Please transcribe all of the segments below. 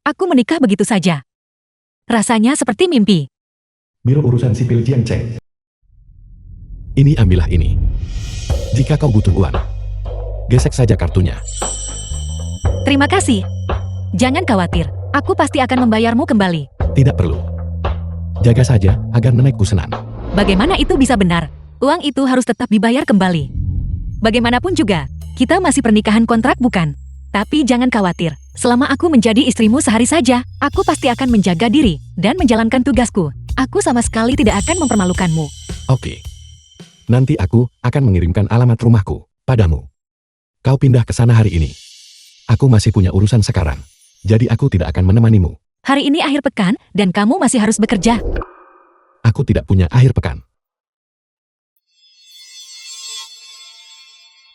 Aku menikah begitu saja. Rasanya seperti mimpi. Biro urusan sipil Jiang Cheng. Ini ambillah ini. Jika kau butuh uang, gesek saja kartunya. Terima kasih. Jangan khawatir, aku pasti akan membayarmu kembali. Tidak perlu. Jaga saja agar nenekku senang. Bagaimana itu bisa benar? Uang itu harus tetap dibayar kembali. Bagaimanapun juga, kita masih pernikahan kontrak bukan? Tapi jangan khawatir, selama aku menjadi istrimu sehari saja, aku pasti akan menjaga diri dan menjalankan tugasku. Aku sama sekali tidak akan mempermalukanmu. Oke. Nanti aku akan mengirimkan alamat rumahku padamu. Kau pindah ke sana hari ini. Aku masih punya urusan sekarang, jadi aku tidak akan menemanimu. Hari ini akhir pekan, dan kamu masih harus bekerja. Aku tidak punya akhir pekan.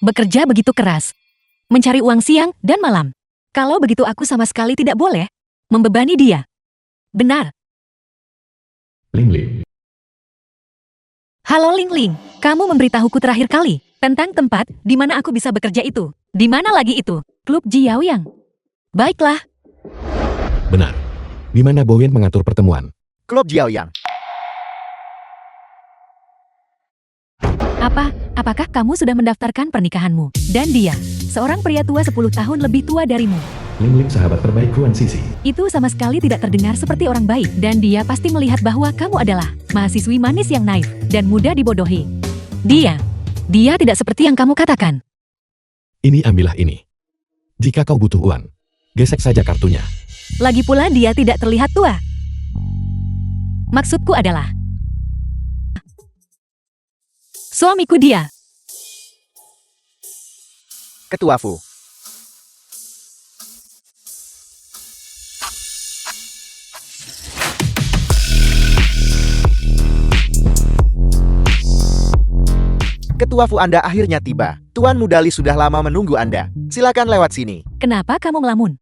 Bekerja begitu keras. Mencari uang siang dan malam. Kalau begitu aku sama sekali tidak boleh membebani dia. Benar. Ling Ling. Halo Ling Ling, kamu memberitahuku terakhir kali tentang tempat di mana aku bisa bekerja itu. Di mana lagi itu? Klub Jiaoyang. Baiklah. Benar. Di mana Bowen mengatur pertemuan? Klub Jiaoyang. Apakah kamu sudah mendaftarkan pernikahanmu? Dan dia, seorang pria tua 10 tahun lebih tua darimu. Ling Ling sahabat terbaik Ruan Sisi. Itu sama sekali tidak terdengar seperti orang baik. Dan dia pasti melihat bahwa kamu adalah mahasiswi manis yang naif dan mudah dibodohi. Dia tidak seperti yang kamu katakan. Ini ambillah ini. Jika kau butuh uang, gesek saja kartunya. Lagi pula dia tidak terlihat tua. Maksudku adalah, suamiku dia. Ketua Fu. Ketua Fu, Anda akhirnya tiba. Tuan Mudali sudah lama menunggu Anda. Silakan lewat sini. Kenapa kamu melamun?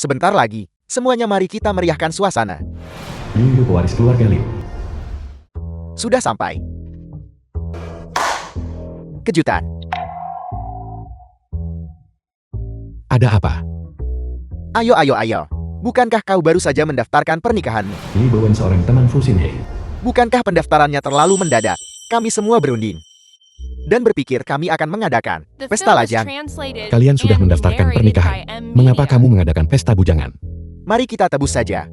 Sebentar lagi, semuanya mari kita meriahkan suasana. Liu Yu pewaris keluarga Liu. Sudah sampai. Kejutan. Ada apa? Ayo, ayo, ayo. Bukankah kau baru saja mendaftarkan pernikahanmu? Li Bowen seorang teman Fu Xin He. Bukankah pendaftarannya terlalu mendadak? Kami semua berunding dan berpikir kami akan mengadakan pesta lajang. Kalian sudah mendaftarkan pernikahan. Mengapa kamu mengadakan pesta bujangan? Mari kita tebus saja.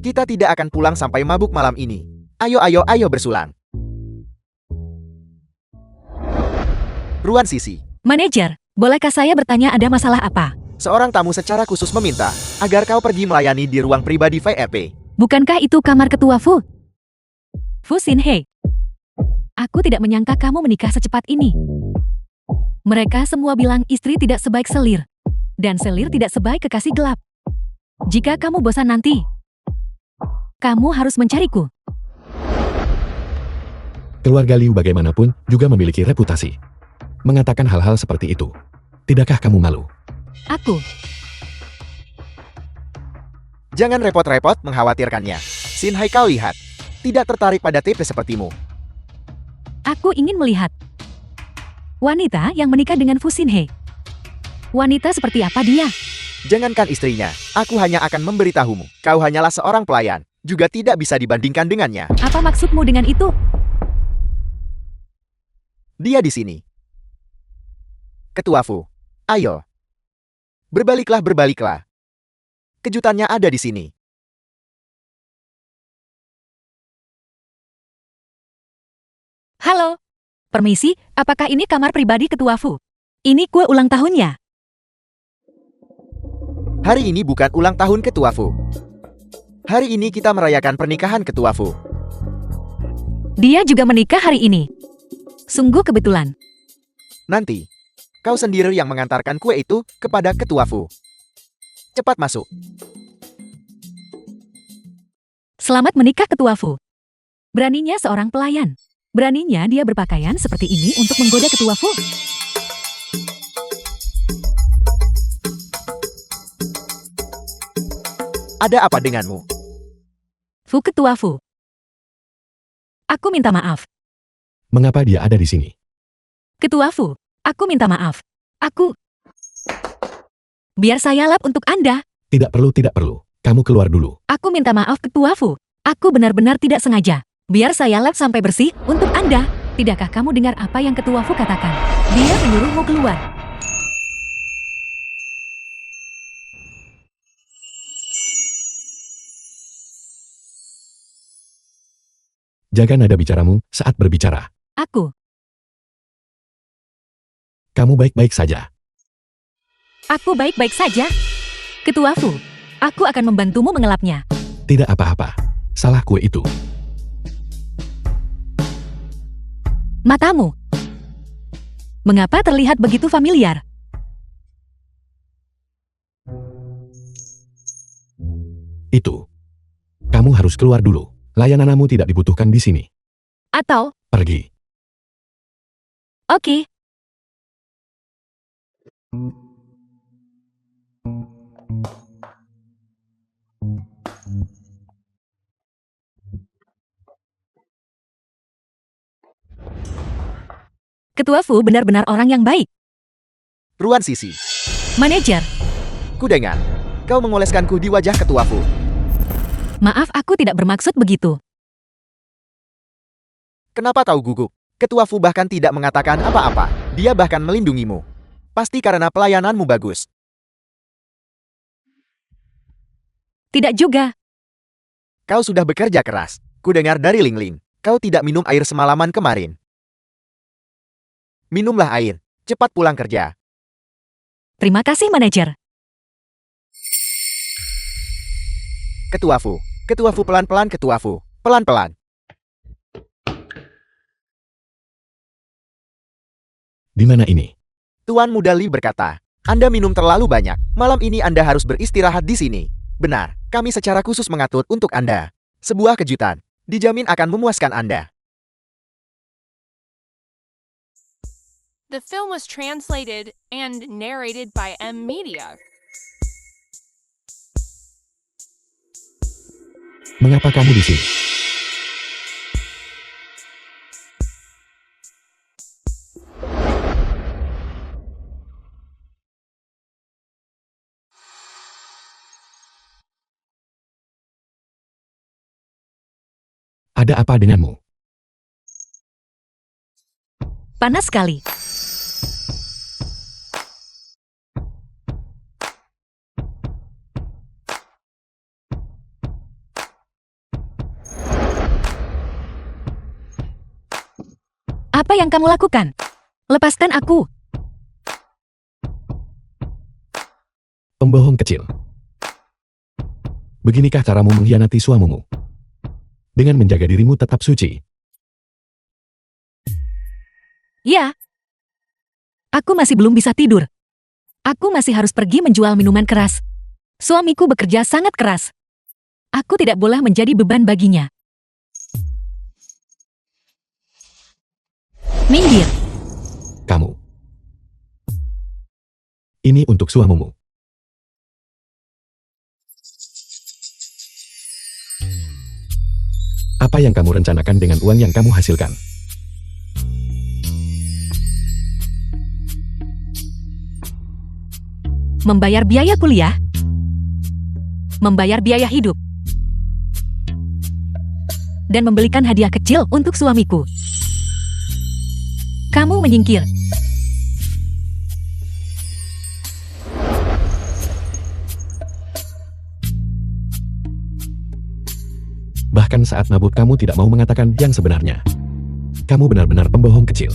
Kita tidak akan pulang sampai mabuk malam ini. Ayo, ayo, ayo bersulang. Ruan Sisi. Manajer, bolehkah saya bertanya ada masalah apa? Seorang tamu secara khusus meminta agar kau pergi melayani di ruang pribadi VIP. Bukankah itu kamar ketua Fu? Fu Xin He. Aku tidak menyangka kamu menikah secepat ini. Mereka semua bilang istri tidak sebaik selir. Dan selir tidak sebaik kekasih gelap. Jika kamu bosan nanti, kamu harus mencariku. Keluarga Liu bagaimanapun juga memiliki reputasi. Mengatakan hal-hal seperti itu. Tidakkah kamu malu? Aku. Jangan repot-repot mengkhawatirkannya. Xin Hai, kau lihat. Tidak tertarik pada tipe sepertimu. Aku ingin melihat wanita yang menikah dengan Fu Xin He. Wanita seperti apa dia? Jangankan istrinya, aku hanya akan memberitahumu. Kau hanyalah seorang pelayan, juga tidak bisa dibandingkan dengannya. Apa maksudmu dengan itu? Dia di sini. Ketua Fu, ayo. Berbaliklah, berbaliklah. Kejutannya ada di sini. Halo. Permisi, apakah ini kamar pribadi ketua Fu? Ini kue ulang tahunnya. Hari ini bukan ulang tahun Ketua Fu. Hari ini kita merayakan pernikahan Ketua Fu. Dia juga menikah hari ini. Sungguh kebetulan. Nanti, kau sendiri yang mengantarkan kue itu kepada Ketua Fu. Cepat masuk. Selamat menikah ketua Fu. Beraninya seorang pelayan. Beraninya dia berpakaian seperti ini untuk menggoda ketua Fu. Ada apa denganmu? Fu ketua Fu. Aku minta maaf. Mengapa dia ada di sini? Ketua Fu, aku minta maaf. Biar saya lap untuk Anda. Tidak perlu. Kamu keluar dulu. Aku minta maaf Ketua Fu. Aku benar-benar tidak sengaja. Biar saya lap sampai bersih untuk Anda. Tidakkah kamu dengar apa yang Ketua Fu katakan? Dia menyuruhmu keluar. Jaga nada bicaramu saat berbicara. Kamu baik-baik saja. Aku baik-baik saja. Ketua Fu, aku akan membantumu mengelapnya. Tidak apa-apa. Salah kue itu. Matamu. Mengapa terlihat begitu familiar? Itu. Kamu harus keluar dulu. Layananmu tidak dibutuhkan di sini. Atau, Pergi. oke. Ketua Fu benar-benar orang yang baik. Ruan Sisi, Manajer, ku dengar. Kau mengoleskanku di wajah Ketua Fu. maaf aku tidak bermaksud begitu. Kenapa kau gugup? Ketua Fu bahkan tidak mengatakan apa-apa. Dia bahkan melindungimu. Pasti karena pelayananmu bagus. Tidak juga. Kau sudah bekerja keras. Ku dengar dari Ling Ling. Kau tidak minum air semalaman kemarin. Minumlah air. Cepat pulang kerja. Terima kasih manajer. Ketua Fu. Ketua Fu pelan-pelan Ketua Fu. Pelan-pelan. Di mana ini? Tuan Muda Li berkata, Anda minum terlalu banyak. Malam ini Anda harus beristirahat di sini. Benar, kami secara khusus mengatur untuk Anda. Sebuah kejutan. Dijamin akan memuaskan Anda. The film was translated and narrated by M Media. Mengapa kamu di sini? Ada apa denganmu? Panas sekali. Apa yang kamu lakukan? Lepaskan aku. Pembohong kecil. Beginikah caramu mengkhianati suamimu? Dengan menjaga dirimu tetap suci. Ya. Aku masih belum bisa tidur. Aku masih harus pergi menjual minuman keras. Suamiku bekerja sangat keras. Aku tidak boleh menjadi beban baginya. Minggir. Kamu. Ini untuk suamimu. Apa yang kamu rencanakan dengan uang yang kamu hasilkan? Membayar biaya kuliah. Membayar biaya hidup. Dan membelikan hadiah kecil untuk suamiku. Kamu menyingkir. Bahkan saat mabuk kamu tidak mau mengatakan yang sebenarnya. Kamu benar-benar pembohong kecil.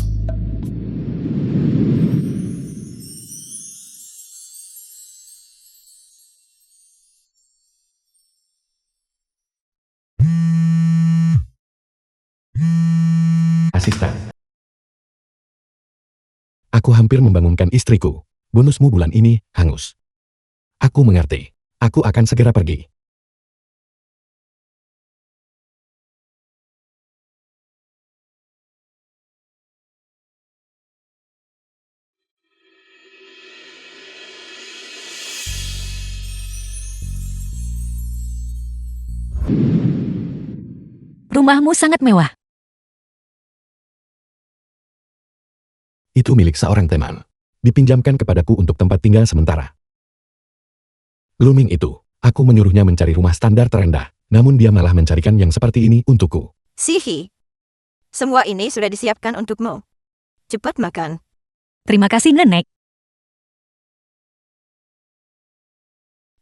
Asisten. Aku hampir membangunkan istriku. Bonusmu bulan ini hangus. Aku mengerti. Aku akan segera pergi. Rumahmu sangat mewah. Itu milik seorang teman. Dipinjamkan kepadaku untuk tempat tinggal sementara. Luming itu, aku menyuruhnya mencari rumah standar terendah, namun dia malah mencarikan yang seperti ini untukku. Sihi. Semua ini sudah disiapkan untukmu. Cepat makan. Terima kasih, Nenek.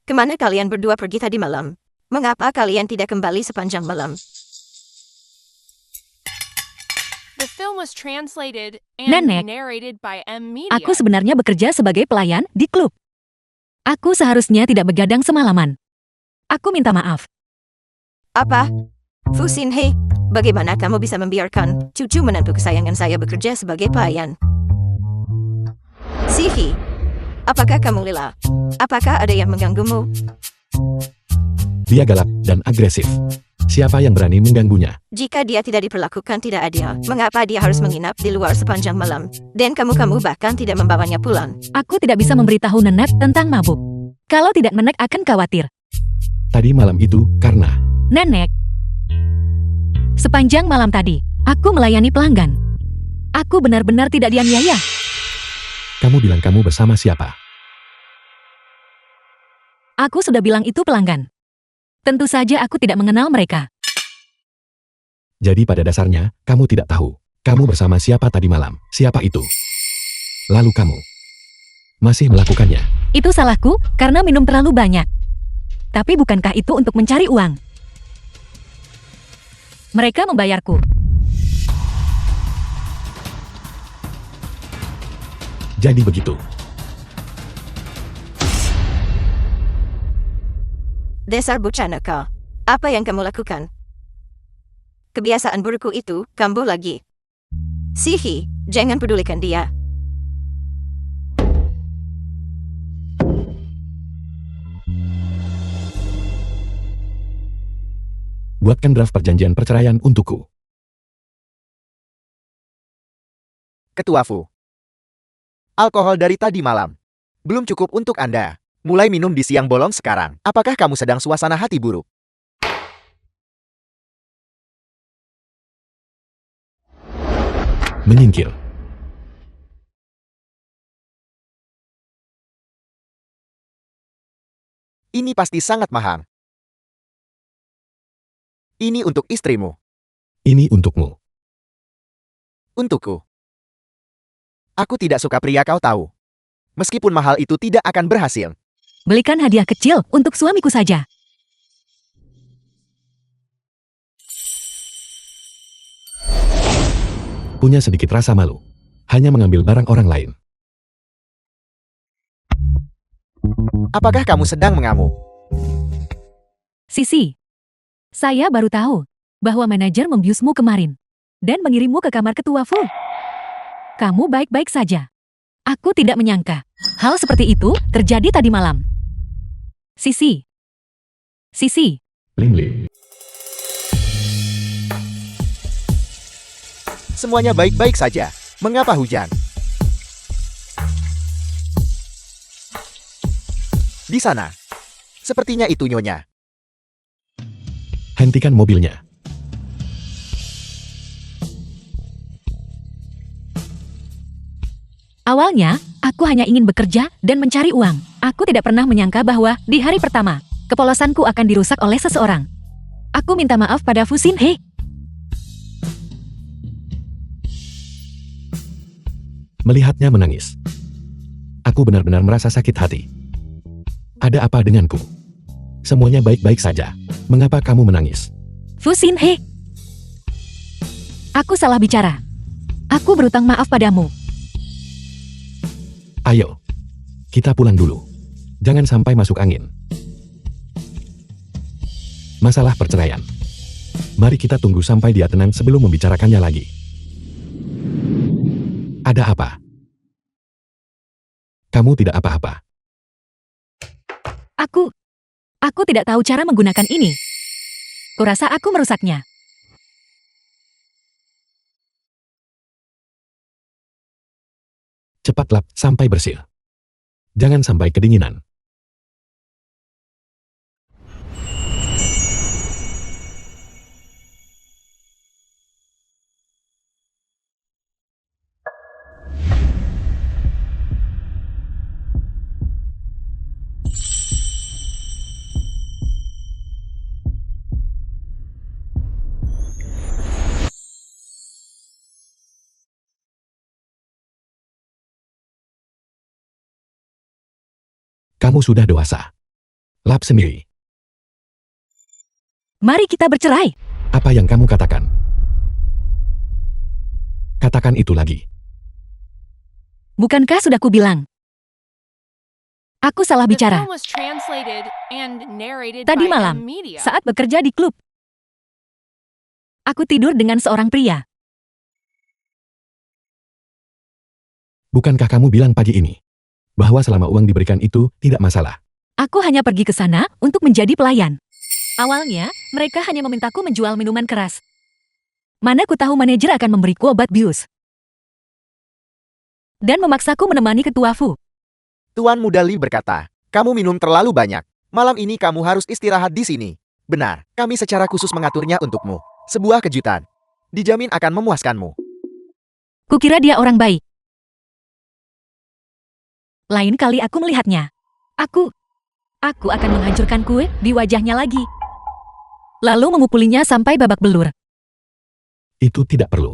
Kemana kalian berdua pergi tadi malam? Mengapa kalian tidak kembali sepanjang malam? The film was translated and Nenek, narrated by M Media. Aku sebenarnya bekerja sebagai pelayan di klub. Aku seharusnya tidak begadang semalaman. Aku minta maaf. Apa? Fusinhe, bagaimana kamu bisa membiarkan cucu menantu kesayangan saya bekerja sebagai pelayan? Sihi, apakah kamu lila? Apakah ada yang mengganggumu? Dia galak dan agresif. Siapa yang berani mengganggunya? Jika dia tidak diperlakukan tidak adil, mengapa dia harus menginap di luar sepanjang malam? Dan kamu bahkan tidak membawanya pulang. Aku tidak bisa memberitahu Nenek tentang mabuk. Kalau tidak, Nenek akan khawatir. Tadi malam itu, karena Nenek, sepanjang malam tadi, aku melayani pelanggan. Aku benar-benar tidak dianiaya. kamu bilang kamu bersama siapa? Aku sudah bilang itu pelanggan. Tentu saja aku tidak mengenal mereka. Jadi pada dasarnya, kamu tidak tahu. Kamu bersama siapa tadi malam? Siapa itu? Lalu kamu masih melakukannya. Itu salahku karena minum terlalu banyak. Tapi bukankah itu untuk mencari uang? Mereka membayarku. Jadi begitu. Dasar bocah nakal. Apa yang kamu lakukan? Kebiasaan burukku itu kambuh lagi. Sihi, jangan pedulikan dia. Buatkan draft perjanjian perceraian untukku. Ketua Fu. Alkohol dari tadi malam belum cukup untuk Anda. Mulai minum di siang bolong sekarang. Apakah kamu sedang suasana hati buruk? Menyingkir. Ini pasti sangat mahal. Ini untuk istrimu. Ini untukmu. Untukku. Aku tidak suka pria, kau tahu. Meskipun mahal itu tidak akan berhasil. Belikan hadiah kecil untuk suamiku saja. Punya sedikit rasa malu. Hanya mengambil barang orang lain. Apakah kamu sedang mengamuk? Sisi, saya baru tahu bahwa manajer membiusmu kemarin dan mengirimmu ke kamar ketua Fu. Kamu baik-baik saja. Aku tidak menyangka hal seperti itu terjadi tadi malam. Sisi. Ling. Semuanya baik-baik saja. Mengapa hujan? Di sana. Sepertinya itu nyonya. Hentikan mobilnya. Awalnya, aku hanya ingin bekerja dan mencari uang. Aku tidak pernah menyangka bahwa di hari pertama, kepolosanku akan dirusak oleh seseorang. Aku minta maaf pada Fusinhe. Melihatnya menangis. Aku benar-benar merasa sakit hati. Ada apa denganku? Semuanya baik-baik saja. Mengapa kamu menangis? Fusinhe. Aku salah bicara. Aku berutang maaf padamu. Ayo, kita pulang dulu. Jangan sampai masuk angin. Masalah perceraian. Mari kita tunggu sampai dia tenang sebelum membicarakannya lagi. Ada apa? Kamu tidak apa-apa. Aku tidak tahu cara menggunakan ini. Kurasa aku merusaknya. Cepat lap sampai bersih. Jangan sampai kedinginan. Kamu sudah dewasa. Lap sendiri. Mari kita bercerai. Apa yang kamu katakan? Katakan itu lagi. Bukankah sudah kubilang? Aku salah The bicara. film was translated and narrated Tadi by malam, M Media. saat bekerja di klub. Aku tidur dengan seorang pria. Bukankah kamu bilang pagi ini bahwa selama uang diberikan itu tidak masalah? Aku hanya pergi ke sana untuk menjadi pelayan. Awalnya, mereka hanya memintaku menjual minuman keras. Mana ku tahu manajer akan memberiku obat bius. Dan memaksaku menemani ketua Fu. Tuan Muda Li berkata, kamu minum terlalu banyak. Malam ini kamu harus istirahat di sini. Benar, kami secara khusus mengaturnya untukmu. Sebuah kejutan. Dijamin akan memuaskanmu. Kukira dia orang baik. Lain kali aku melihatnya. Aku akan menghancurkan kue di wajahnya lagi. Lalu memukulinya sampai babak belur. Itu tidak perlu.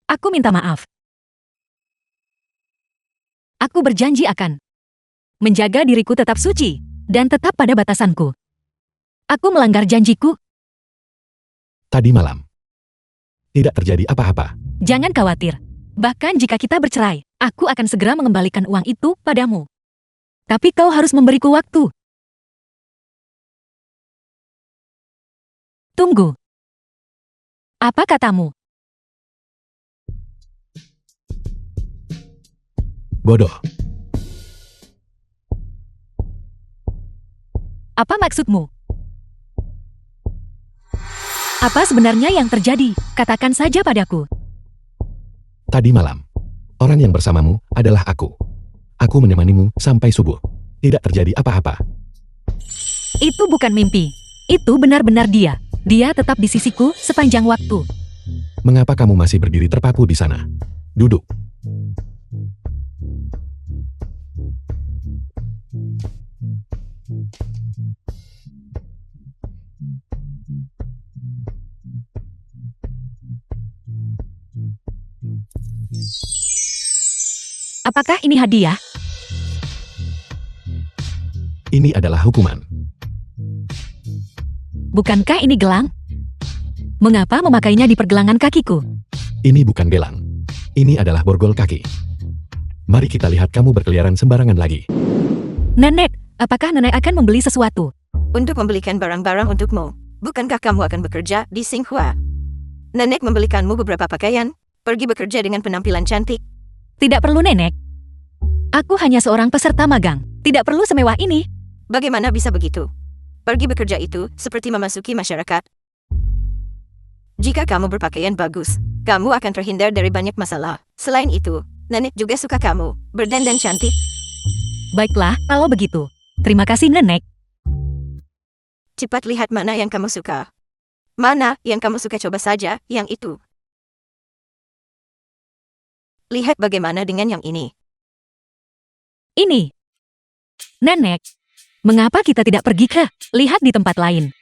Aku minta maaf. Aku berjanji akan menjaga diriku tetap suci dan tetap pada batasanku. Aku melanggar janjiku. Tadi malam. Tidak terjadi apa-apa. Jangan khawatir. Bahkan jika kita bercerai, aku akan segera mengembalikan uang itu padamu. Tapi kau harus memberiku waktu. Tunggu. Apa katamu? Bodoh. Apa maksudmu? Apa sebenarnya yang terjadi? Katakan saja padaku. Tadi malam, orang yang bersamamu adalah aku. Aku menemanimu sampai subuh. Tidak terjadi apa-apa. Itu bukan mimpi. Itu benar-benar dia. Dia tetap di sisiku sepanjang waktu. Mengapa kamu masih berdiri terpaku di sana? Duduk. Apakah ini hadiah? Ini adalah hukuman. Bukankah ini gelang? Mengapa memakainya di pergelangan kakiku? Ini bukan gelang. Ini adalah borgol kaki. Mari kita lihat kamu berkeliaran sembarangan lagi. Nenek, apakah nenek akan membeli sesuatu? Untuk membelikan barang-barang untukmu. Bukankah kamu akan bekerja di Xinghua? Nenek membelikanmu beberapa pakaian. Pergi bekerja dengan penampilan cantik. Tidak perlu nenek. Aku hanya seorang peserta magang. Tidak perlu semewah ini. Bagaimana bisa begitu? Pergi bekerja itu seperti memasuki masyarakat. Jika kamu berpakaian bagus, kamu akan terhindar dari banyak masalah. Selain itu, nenek juga suka kamu berdandan cantik. Baiklah, kalau begitu. Terima kasih nenek. Cepat lihat mana yang kamu suka. Mana yang kamu suka, coba saja yang itu. Lihat bagaimana dengan yang ini. Ini. Nenek, mengapa kita tidak pergi ke lihat di tempat lain?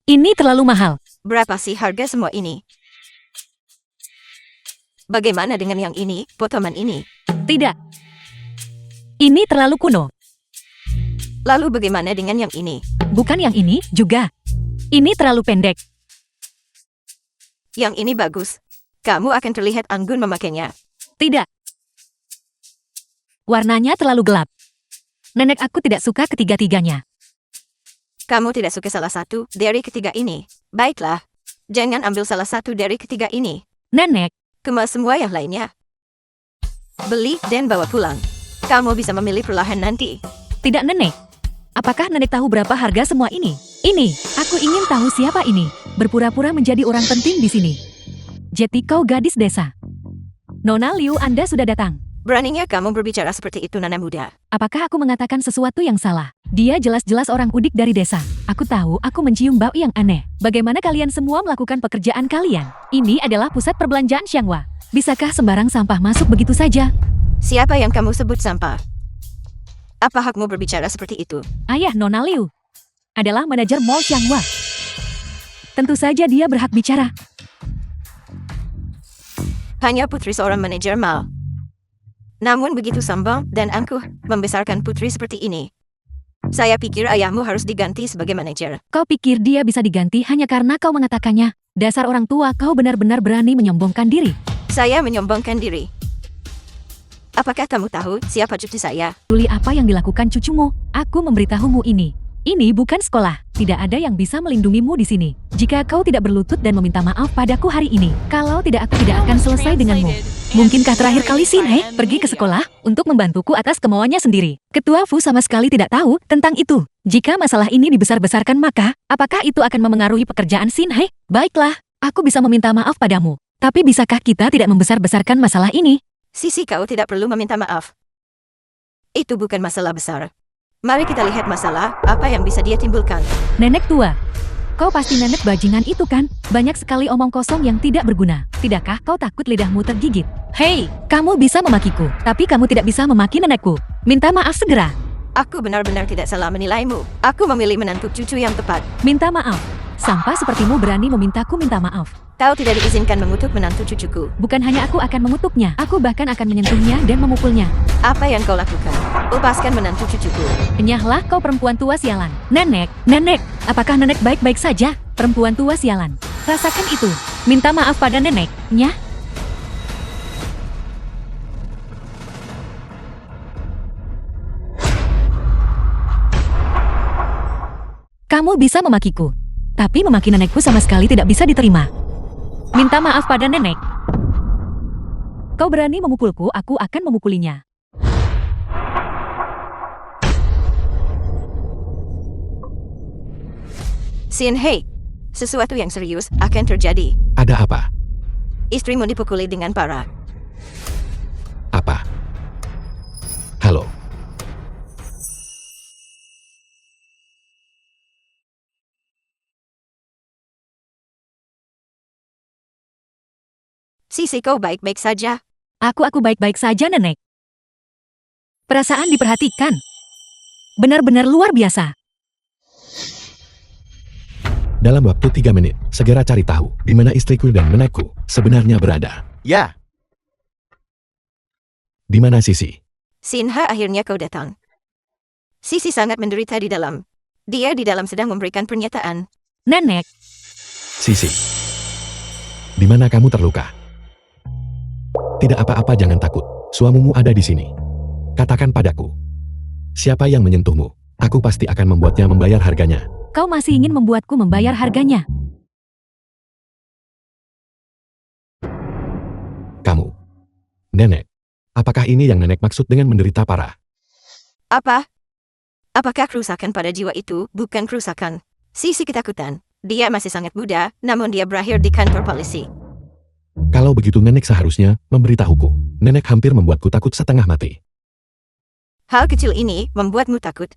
Ini terlalu mahal. Berapa sih harga semua ini? Bagaimana dengan yang ini, potongan ini? Tidak. Ini terlalu kuno. Lalu bagaimana dengan yang ini? Bukan yang ini juga. Ini terlalu pendek. Yang ini bagus. Kamu akan terlihat anggun memakainya. Tidak. Warnanya terlalu gelap. Nenek aku tidak suka ketiga-tiganya. Kamu tidak suka salah satu dari ketiga ini. Baiklah. Jangan ambil salah satu dari ketiga ini. Nenek, Kemas semua yang lainnya. Beli dan bawa pulang. Kamu bisa memilih perlahan nanti. tidak nenek. Apakah nenek tahu berapa harga semua ini? Ini, aku ingin tahu siapa ini. Berpura-pura menjadi orang penting di sini. Jeti kau gadis desa. Nona Liu, Anda sudah datang. Beraninya kamu berbicara seperti itu, Nana muda. Apakah aku mengatakan sesuatu yang salah? Dia jelas-jelas orang udik dari desa. Aku tahu aku mencium bau yang aneh. Bagaimana kalian semua melakukan pekerjaan kalian? Ini adalah pusat perbelanjaan Xianghua. Bisakah sembarang sampah masuk begitu saja? Siapa yang kamu sebut sampah? Apa hakmu berbicara seperti itu? Ayah Nona Liu adalah manajer Mall Xianghua. Tentu saja dia berhak bicara. Hanya putri seorang manajer mall. Namun begitu sombong dan angkuh membesarkan putri seperti ini. Saya pikir ayahmu harus diganti sebagai manajer. Kau pikir dia bisa diganti hanya karena kau mengatakannya? Dasar orang tua, kau benar-benar berani menyombongkan diri. Saya menyombongkan diri. Apakah kamu tahu siapa cucu saya? Peduli apa yang dilakukan cucumu, aku memberitahumu ini. Ini bukan sekolah. Tidak ada yang bisa melindungimu di sini. Jika kau tidak berlutut dan meminta maaf padaku hari ini, kalau tidak aku tidak akan selesai denganmu. Mungkinkah terakhir kali Shin-hye pergi ke sekolah untuk membantuku atas kemauannya sendiri? Ketua Fu sama sekali tidak tahu tentang itu. Jika masalah ini dibesar-besarkan maka, apakah itu akan memengaruhi pekerjaan Shin-hye? Baiklah, aku bisa meminta maaf padamu. Tapi bisakah kita tidak membesar-besarkan masalah ini? Sisi, kau tidak perlu meminta maaf. Itu bukan masalah besar. Mari kita lihat masalah apa yang bisa dia timbulkan. Nenek tua, kau pasti nenek bajingan itu kan? Banyak sekali omong kosong yang tidak berguna. Tidakkah kau takut lidahmu tergigit? Hei, kamu bisa memakiku, tapi kamu tidak bisa memaki nenekku. Minta maaf segera. Aku benar-benar tidak salah menilaimu. Aku memilih menantu cucu yang tepat. Minta maaf. Sampah sepertimu berani memintaku minta maaf. Kau tidak diizinkan mengutuk menantu cucuku. Bukan hanya aku akan mengutuknya, aku bahkan akan menyentuhnya dan memukulnya. Apa yang kau lakukan? Lepaskan menantu cucuku. Enyahlah kau perempuan tua sialan. Nenek, apakah nenek baik-baik saja? Perempuan tua sialan. Rasakan itu. Minta maaf pada nenek, nyah. Kamu bisa memakiku, tapi memaki nenekku sama sekali tidak bisa diterima. Minta maaf pada nenek. Kau berani memukulku, aku akan memukulinya. Shin-hye, sesuatu yang serius akan terjadi. Ada apa? Istrimu dipukuli dengan parah. Apa? Halo? Sisi, kau baik-baik saja? Aku baik-baik saja, nenek. Perasaan diperhatikan. Benar-benar luar biasa. Dalam waktu 3 menit, segera cari tahu di mana istriku dan nenekku sebenarnya berada. Ya, Di mana Sisi? Shin-hye, akhirnya kau datang. Sisi sangat menderita di dalam. Dia di dalam sedang memberikan pernyataan. Nenek, Sisi. Di mana kamu terluka? Tidak apa-apa, jangan takut. Suamimu ada di sini. Katakan padaku. Siapa yang menyentuhmu? Aku pasti akan membuatnya membayar harganya. kau masih ingin membuatku membayar harganya. Kamu. Nenek. Apakah ini yang nenek maksud dengan menderita parah? Apa? Apakah kerusakan pada jiwa itu bukan kerusakan? Sisi ketakutan. Dia masih sangat muda, namun dia berakhir di kantor polisi. Kalau begitu nenek seharusnya memberitahuku. Nenek hampir membuatku takut setengah mati. Hal kecil ini membuatmu takut.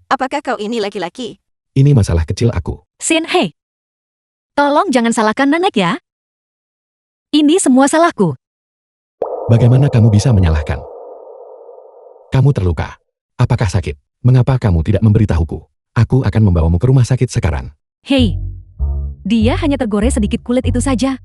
Apakah kau ini laki-laki? Ini masalah kecil aku. Shin-hye, tolong jangan salahkan nenek ya. Ini semua salahku. Bagaimana kamu bisa menyalahkan? Kamu terluka. Apakah sakit? Mengapa kamu tidak memberitahuku? Aku akan membawamu ke rumah sakit sekarang. Hei, dia hanya tergores sedikit kulit itu saja.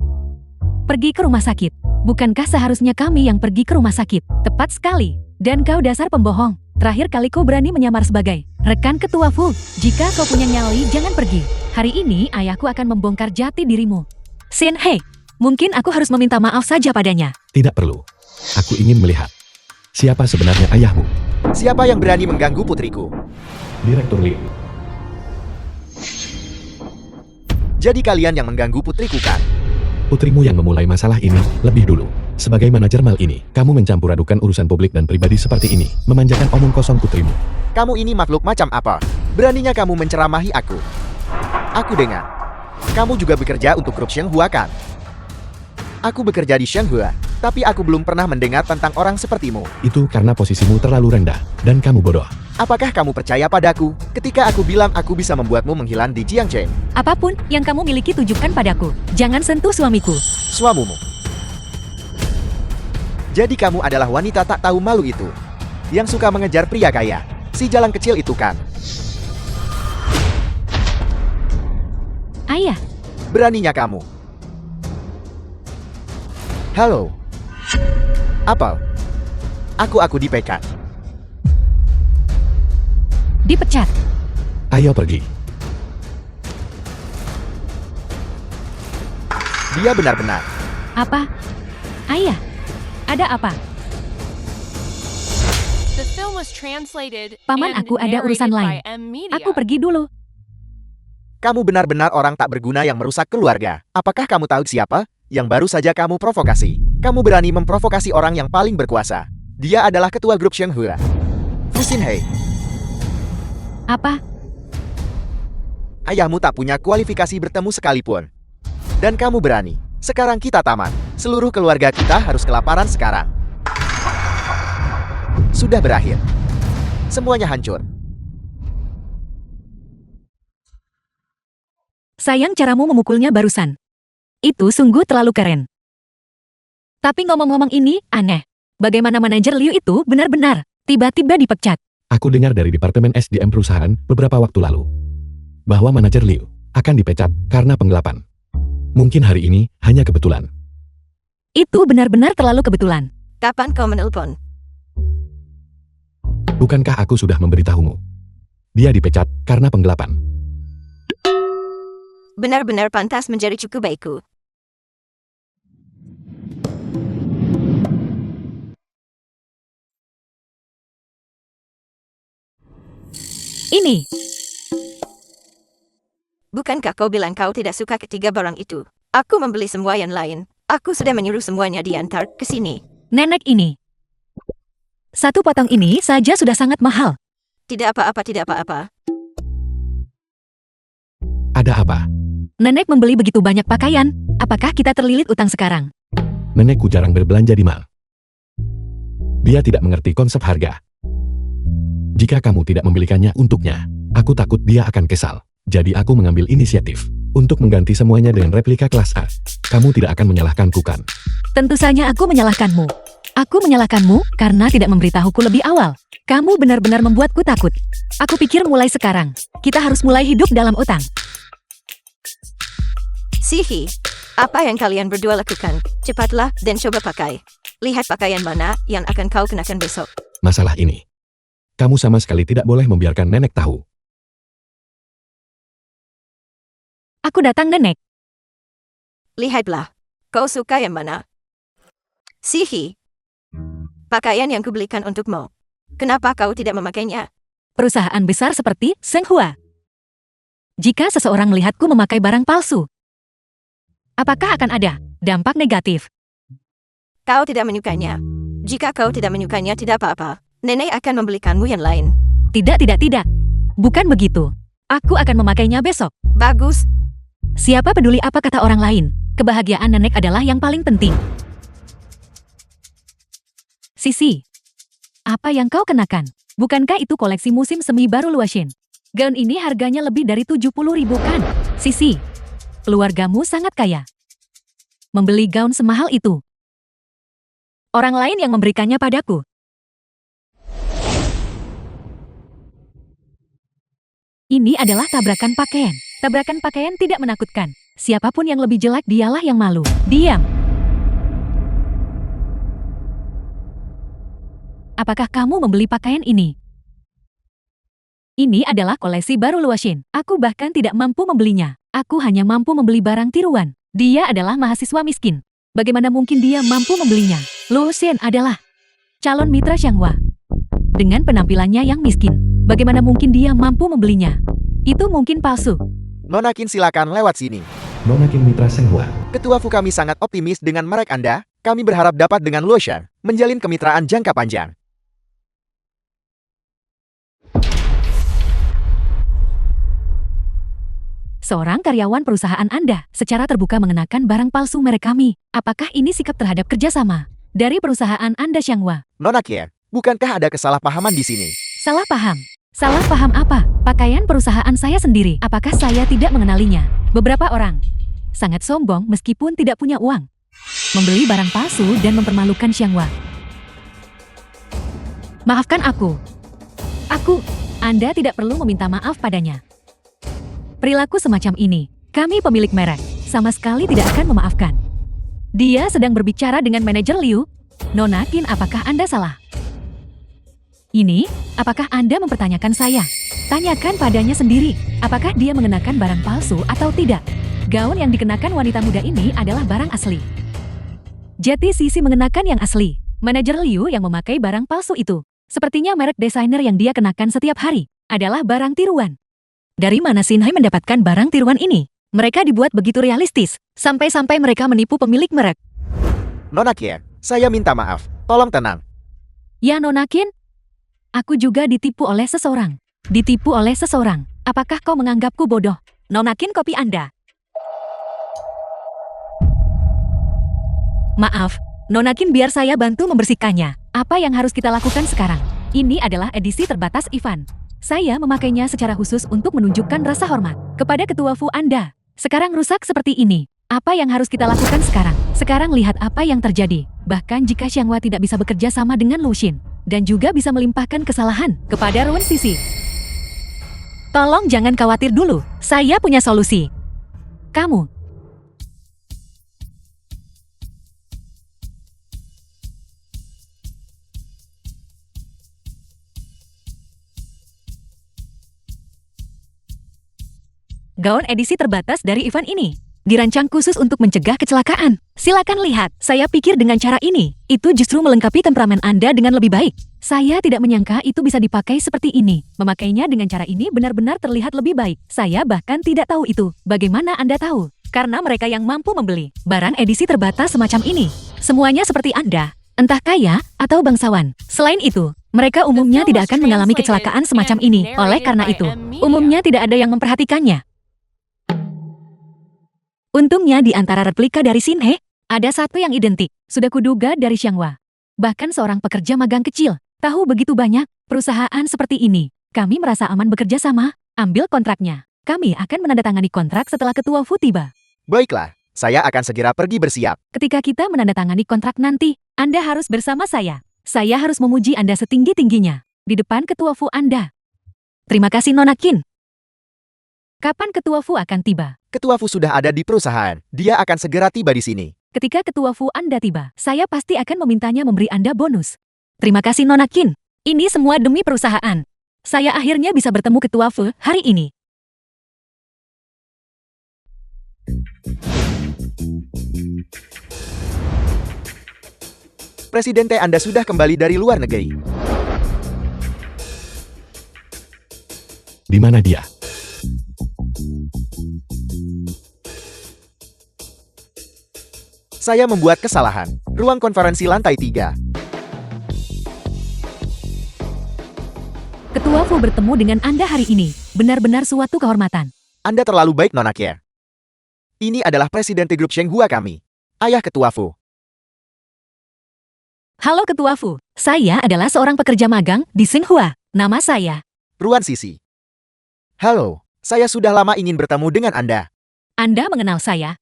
Pergi ke rumah sakit. Bukankah seharusnya kami yang pergi ke rumah sakit? Tepat sekali. Dan kau dasar pembohong. Terakhir kali kau berani menyamar sebagai rekan ketua Fu. Jika kau punya nyali, jangan pergi. Hari ini ayahku akan membongkar jati dirimu. Shin-hye, mungkin aku harus meminta maaf saja padanya. Tidak perlu. Aku ingin melihat. Siapa sebenarnya ayahmu? siapa yang berani mengganggu putriku? Direktur Lee. Jadi kalian yang mengganggu putriku kan? Putrimu yang memulai masalah ini lebih dulu. Sebagai manajer mal ini, kamu mencampur adukan urusan publik dan pribadi seperti ini, memanjakan omong kosong putrimu. Kamu ini makhluk macam apa? Beraninya kamu menceramahi aku. Aku dengar. Kamu juga bekerja untuk grup Shenghua kan? Aku bekerja di Shenghua, tapi aku belum pernah mendengar tentang orang sepertimu. Itu karena posisimu terlalu rendah, dan kamu bodoh. Apakah kamu percaya padaku ketika aku bilang aku bisa membuatmu menghilang di Jiangche? Apapun yang kamu miliki tunjukkan padaku. Jangan sentuh suamiku. Suamimu. Jadi kamu adalah wanita tak tahu malu itu, yang suka mengejar pria kaya, si jalan kecil itu kan? Ayah, Beraninya kamu. Halo. Apel. Aku dipecat. Dipecat. Ayo pergi. Dia benar-benar. Apa? Ayah, ada apa? The film was translated Paman, and aku ada urusan narrated by lain. M-Media. Aku pergi dulu. Kamu benar-benar orang tak berguna yang merusak keluarga. Apakah kamu tahu siapa yang baru saja kamu provokasi? Kamu berani memprovokasi orang yang paling berkuasa. Dia adalah ketua grup Shenghua, Fu Xinhei. Apa? Ayahmu tak punya kualifikasi bertemu sekalipun. Dan kamu berani. Sekarang kita tamat. Seluruh keluarga kita harus kelaparan sekarang. Sudah berakhir. Semuanya hancur. Sayang caramu memukulnya barusan. Itu sungguh terlalu keren. Tapi ngomong-ngomong ini aneh. Bagaimana manajer Liu itu benar-benar tiba-tiba dipecat. Aku dengar dari Departemen SDM perusahaan beberapa waktu lalu bahwa manajer Liu akan dipecat karena penggelapan. Mungkin hari ini hanya kebetulan. Itu benar-benar terlalu kebetulan. Kapan kau menelpon? Bukankah aku sudah memberitahumu? Dia dipecat karena penggelapan. Benar-benar pantas menjadi cucu baikku. Ini, Bukankah kau bilang kau tidak suka ketiga barang itu? Aku membeli semua yang lain. Aku sudah menyuruh semuanya diantar ke sini. nenek ini. Satu potong ini saja sudah sangat mahal. Tidak apa-apa, tidak apa-apa. Ada apa? Nenek membeli begitu banyak pakaian. Apakah kita terlilit utang sekarang? Nenekku jarang berbelanja di mall. Dia tidak mengerti konsep harga. Jika kamu tidak membelikannya untuknya, aku takut dia akan kesal. Jadi aku mengambil inisiatif untuk mengganti semuanya dengan replika kelas A. Kamu tidak akan menyalahkanku kan? Tentu saja aku menyalahkanmu. Aku menyalahkanmu karena tidak memberitahuku lebih awal. Kamu benar-benar membuatku takut. Aku pikir mulai sekarang, kita harus mulai hidup dalam utang. Sihi, apa yang kalian berdua lakukan? Cepatlah dan coba pakai. Lihat pakaian mana yang akan kau kenakan besok. Masalah ini, kamu sama sekali tidak boleh membiarkan nenek tahu. Aku datang, nenek. Lihatlah, kau suka yang mana? Sihi, pakaian yang kubelikan untukmu. Kenapa kau tidak memakainya? Perusahaan besar seperti Shenghua. Jika seseorang melihatku memakai barang palsu, apakah akan ada dampak negatif? Kau tidak menyukainya. Jika kau tidak menyukainya, tidak apa-apa. Nenek akan membelikanmu yang lain. Tidak. Bukan begitu. Aku akan memakainya besok. Bagus. Siapa peduli apa kata orang lain? Kebahagiaan nenek adalah yang paling penting. Sisi, apa yang kau kenakan? Bukankah itu koleksi musim semi baru Luoxin? Gaun ini harganya lebih dari 70.000 kan? Sisi, keluargamu sangat kaya. Membeli gaun semahal itu. Orang lain yang memberikannya padaku. Ini adalah tabrakan pakaian. Tabrakan pakaian tidak menakutkan. Siapapun yang lebih jelek dialah yang malu. Diam. Apakah kamu membeli pakaian ini? Ini adalah koleksi baru Luoxin. Aku bahkan tidak mampu membelinya. Aku hanya mampu membeli barang tiruan. Dia adalah mahasiswa miskin. Bagaimana mungkin dia mampu membelinya? Luoxin adalah calon mitra Shenghua. Dengan penampilannya yang miskin, bagaimana mungkin dia mampu membelinya? Itu mungkin palsu. Nona Qin, silakan lewat sini. Nona Qin Mitra Shenghua. Ketua Fu, kami sangat optimis dengan merek Anda. Kami berharap dapat dengan Luoxin menjalin kemitraan jangka panjang. Seorang karyawan perusahaan Anda secara terbuka mengenakan barang palsu merek kami. Apakah ini sikap terhadap kerjasama dari perusahaan Anda Shenghua? Nona Qin, bukankah ada kesalahpahaman di sini? Salah paham. Salah paham apa? Pakaian perusahaan saya sendiri. Apakah saya tidak mengenalinya? Beberapa orang sangat sombong meskipun tidak punya uang. Membeli barang palsu dan mempermalukan Shenghua. Maafkan aku. Anda tidak perlu meminta maaf padanya. Perilaku semacam ini, kami pemilik merek, sama sekali tidak akan memaafkan. Dia sedang berbicara dengan manajer Liu. Nona Qin, apakah Anda salah? Ini, apakah Anda mempertanyakan saya? Tanyakan padanya sendiri, apakah dia mengenakan barang palsu atau tidak. Gaun yang dikenakan wanita muda ini adalah barang asli. Jadi Sisi mengenakan yang asli. Manajer Liu yang memakai barang palsu itu. Sepertinya merek desainer yang dia kenakan setiap hari adalah barang tiruan. Dari mana Shinhei mendapatkan barang tiruan ini? Mereka dibuat begitu realistis, sampai-sampai mereka menipu pemilik merek. Nona Qie, saya minta maaf. Tolong tenang. Ya Nona Qin, aku juga ditipu oleh seseorang. Ditipu oleh seseorang. Apakah kau menganggapku bodoh? Nona Qin, kopi Anda. Maaf, Nona Qin, biar saya bantu membersihkannya. Apa yang harus kita lakukan sekarang? Ini adalah edisi terbatas event. Saya memakainya secara khusus untuk menunjukkan rasa hormat kepada ketua Fu Anda. Sekarang rusak seperti ini. Apa yang harus kita lakukan sekarang? Sekarang lihat apa yang terjadi. Bahkan jika Xianghua tidak bisa bekerja sama dengan Lu Xin, dan juga bisa melimpahkan kesalahan kepada Ruan Sisi. Tolong jangan khawatir dulu, saya punya solusi. Kamu. Gaun edisi terbatas dari event ini dirancang khusus untuk mencegah kecelakaan. Silakan lihat, saya pikir dengan cara ini, itu justru melengkapi temperamen Anda dengan lebih baik. Saya tidak menyangka itu bisa dipakai seperti ini. Memakainya dengan cara ini benar-benar terlihat lebih baik. Saya bahkan tidak tahu itu. Bagaimana Anda tahu? Karena mereka yang mampu membeli barang edisi terbatas semacam ini. Semuanya seperti Anda, entah kaya atau bangsawan. Selain itu, mereka umumnya tidak akan mengalami kecelakaan semacam ini. Oleh karena itu, umumnya tidak ada yang memperhatikannya. Untungnya di antara replika dari Shinhei, ada satu yang identik, sudah kuduga dari Xianghua. Bahkan seorang pekerja magang kecil, tahu begitu banyak perusahaan seperti ini. Kami merasa aman bekerja sama, ambil kontraknya. Kami akan menandatangani kontrak setelah ketua Fu tiba. Baiklah, saya akan segera pergi bersiap. Ketika kita menandatangani kontrak nanti, Anda harus bersama saya. Saya harus memuji Anda setinggi-tingginya di depan ketua Fu Anda. Terima kasih Nona Qin. Kapan ketua Fu akan tiba? Ketua Fu sudah ada di perusahaan. Dia akan segera tiba di sini. Ketika ketua Fu Anda tiba, saya pasti akan memintanya memberi Anda bonus. Terima kasih Nona Qin. Ini semua demi perusahaan. Saya akhirnya bisa bertemu ketua Fu hari ini. Presiden T Anda sudah kembali dari luar negeri. Di mana dia? Saya membuat kesalahan. Ruang konferensi lantai 3. Ketua Fu bertemu dengan Anda hari ini. Benar-benar suatu kehormatan. Anda terlalu baik, Nona Qie. Ini adalah Presiden T Grup Shenghua kami. Ayah Ketua Fu. Halo Ketua Fu. Saya adalah seorang pekerja magang di Shenghua. Nama saya Ruan Sisi. Halo, saya sudah lama ingin bertemu dengan Anda. Anda mengenal saya?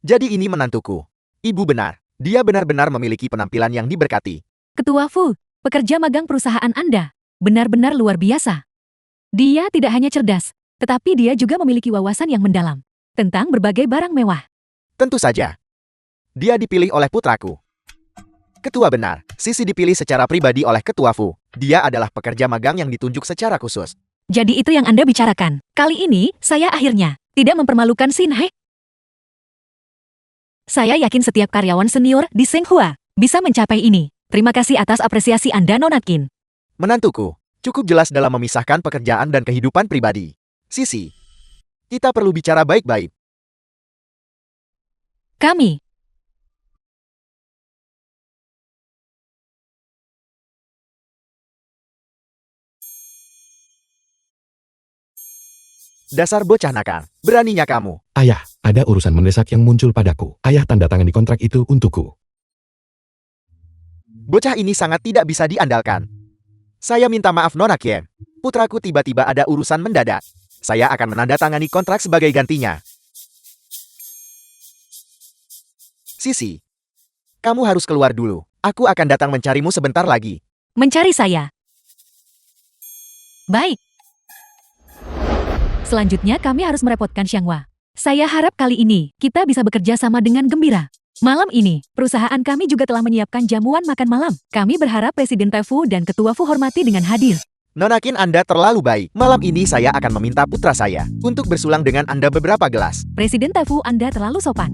Jadi ini menantuku. Ibu benar. Dia benar-benar memiliki penampilan yang diberkati. Ketua Fu, pekerja magang perusahaan Anda benar-benar luar biasa. Dia tidak hanya cerdas, tetapi dia juga memiliki wawasan yang mendalam tentang berbagai barang mewah. Tentu saja. Dia dipilih oleh putraku. Ketua benar, Sisi dipilih secara pribadi oleh Ketua Fu. Dia adalah pekerja magang yang ditunjuk secara khusus. Jadi itu yang Anda bicarakan. Kali ini, saya akhirnya tidak mempermalukan Shinhei. Saya yakin setiap karyawan senior di Shenghua bisa mencapai ini. Terima kasih atas apresiasi Anda, Nona Qin. Menantuku, cukup jelas dalam memisahkan pekerjaan dan kehidupan pribadi. Sisi, kita perlu bicara baik-baik. Kami Dasar bocah nakal, beraninya kamu. Ayah, ada urusan mendesak yang muncul padaku. Ayah tanda tangan di kontrak itu untukku. Bocah ini sangat tidak bisa diandalkan. Saya minta maaf Nona Qie. Putraku tiba-tiba ada urusan mendadak. Saya akan menandatangani kontrak sebagai gantinya. Sisi, kamu harus keluar dulu. Aku akan datang mencarimu sebentar lagi. mencari saya. Baik. Selanjutnya kami harus merepotkan Xianghua. Saya harap kali ini kita bisa bekerja sama dengan gembira. Malam ini, perusahaan kami juga telah menyiapkan jamuan makan malam. Kami berharap Presiden Tefu dan Ketua Fu Hormati dengan hadir. Nona Qin, Anda terlalu baik. Malam ini saya akan meminta putra saya untuk bersulang dengan Anda beberapa gelas. Presiden Tefu, Anda terlalu sopan.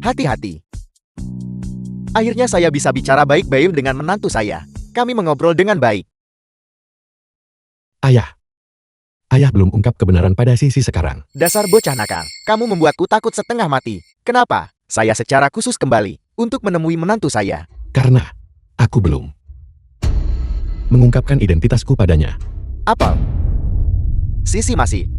Hati-hati. Akhirnya saya bisa bicara baik-baik dengan menantu saya. Kami mengobrol dengan baik. Ayah. Ayah belum ungkap kebenaran pada Sisi sekarang. Dasar bocah nakal, kamu membuatku takut setengah mati. Kenapa? Saya secara khusus kembali untuk menemui menantu saya. Karena aku belum mengungkapkan identitasku padanya. Apa? Sisi masih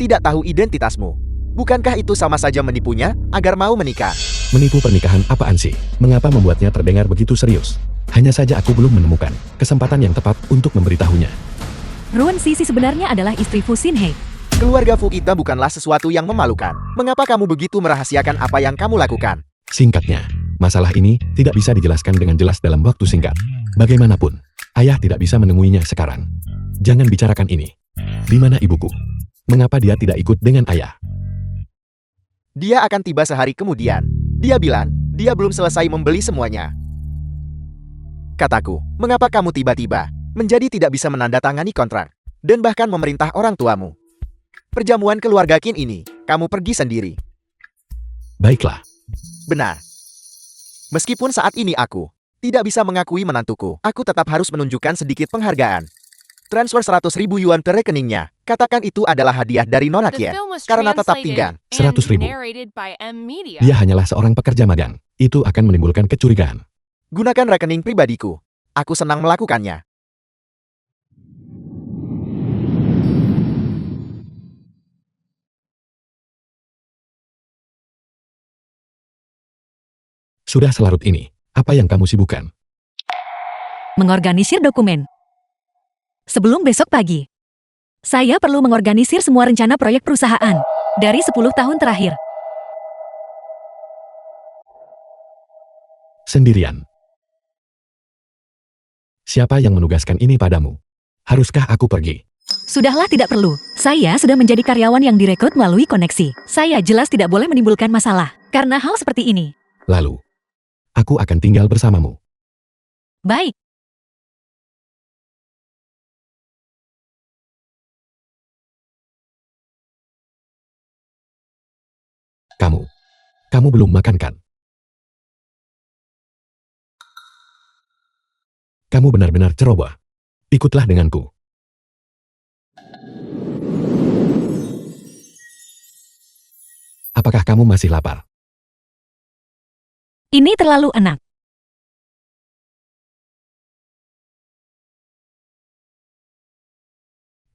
tidak tahu identitasmu. Bukankah itu sama saja menipunya agar mau menikah? Menipu pernikahan apaan sih? Mengapa membuatnya terdengar begitu serius? Hanya saja aku belum menemukan kesempatan yang tepat untuk memberitahunya. Ruan, Sisi sebenarnya adalah istri Fu Xinhe. Keluarga Fu kita bukanlah sesuatu yang memalukan. Mengapa kamu begitu merahasiakan apa yang kamu lakukan? Singkatnya, masalah ini tidak bisa dijelaskan dengan jelas dalam waktu singkat. Bagaimanapun, ayah tidak bisa menemuinya sekarang. Jangan bicarakan ini. Di mana ibuku? Mengapa dia tidak ikut dengan ayah? Dia akan tiba sehari kemudian. Dia bilang, dia belum selesai membeli semuanya. Kataku, mengapa kamu tiba-tiba menjadi tidak bisa menandatangani kontrak, dan bahkan memerintah orang tuamu? Perjamuan keluarga Qin ini, kamu pergi sendiri. Baiklah. Benar. Meskipun saat ini aku tidak bisa mengakui menantuku, aku tetap harus menunjukkan sedikit penghargaan. Transfer 100.000 yuan ke rekeningnya. Katakan itu adalah hadiah dari Nona The Qin, film was karena tetap translated tinggal. 100.000. and narrated by M Media. Dia hanyalah seorang pekerja magang. Itu akan menimbulkan kecurigaan. Gunakan rekening pribadiku. Aku senang melakukannya. Sudah selarut ini. Apa yang kamu sibukkan? Mengorganisir dokumen. Sebelum besok pagi, saya perlu mengorganisir semua rencana proyek perusahaan dari 10 tahun terakhir. Sendirian. Siapa yang menugaskan ini padamu? Haruskah aku pergi? Sudahlah, tidak perlu. Saya sudah menjadi karyawan yang direkrut melalui koneksi. Saya jelas tidak boleh menimbulkan masalah karena hal seperti ini. Lalu, aku akan tinggal bersamamu. Baik. Kamu belum makan kan? Kamu benar-benar ceroboh. Ikutlah denganku. Apakah kamu masih lapar? Ini terlalu enak.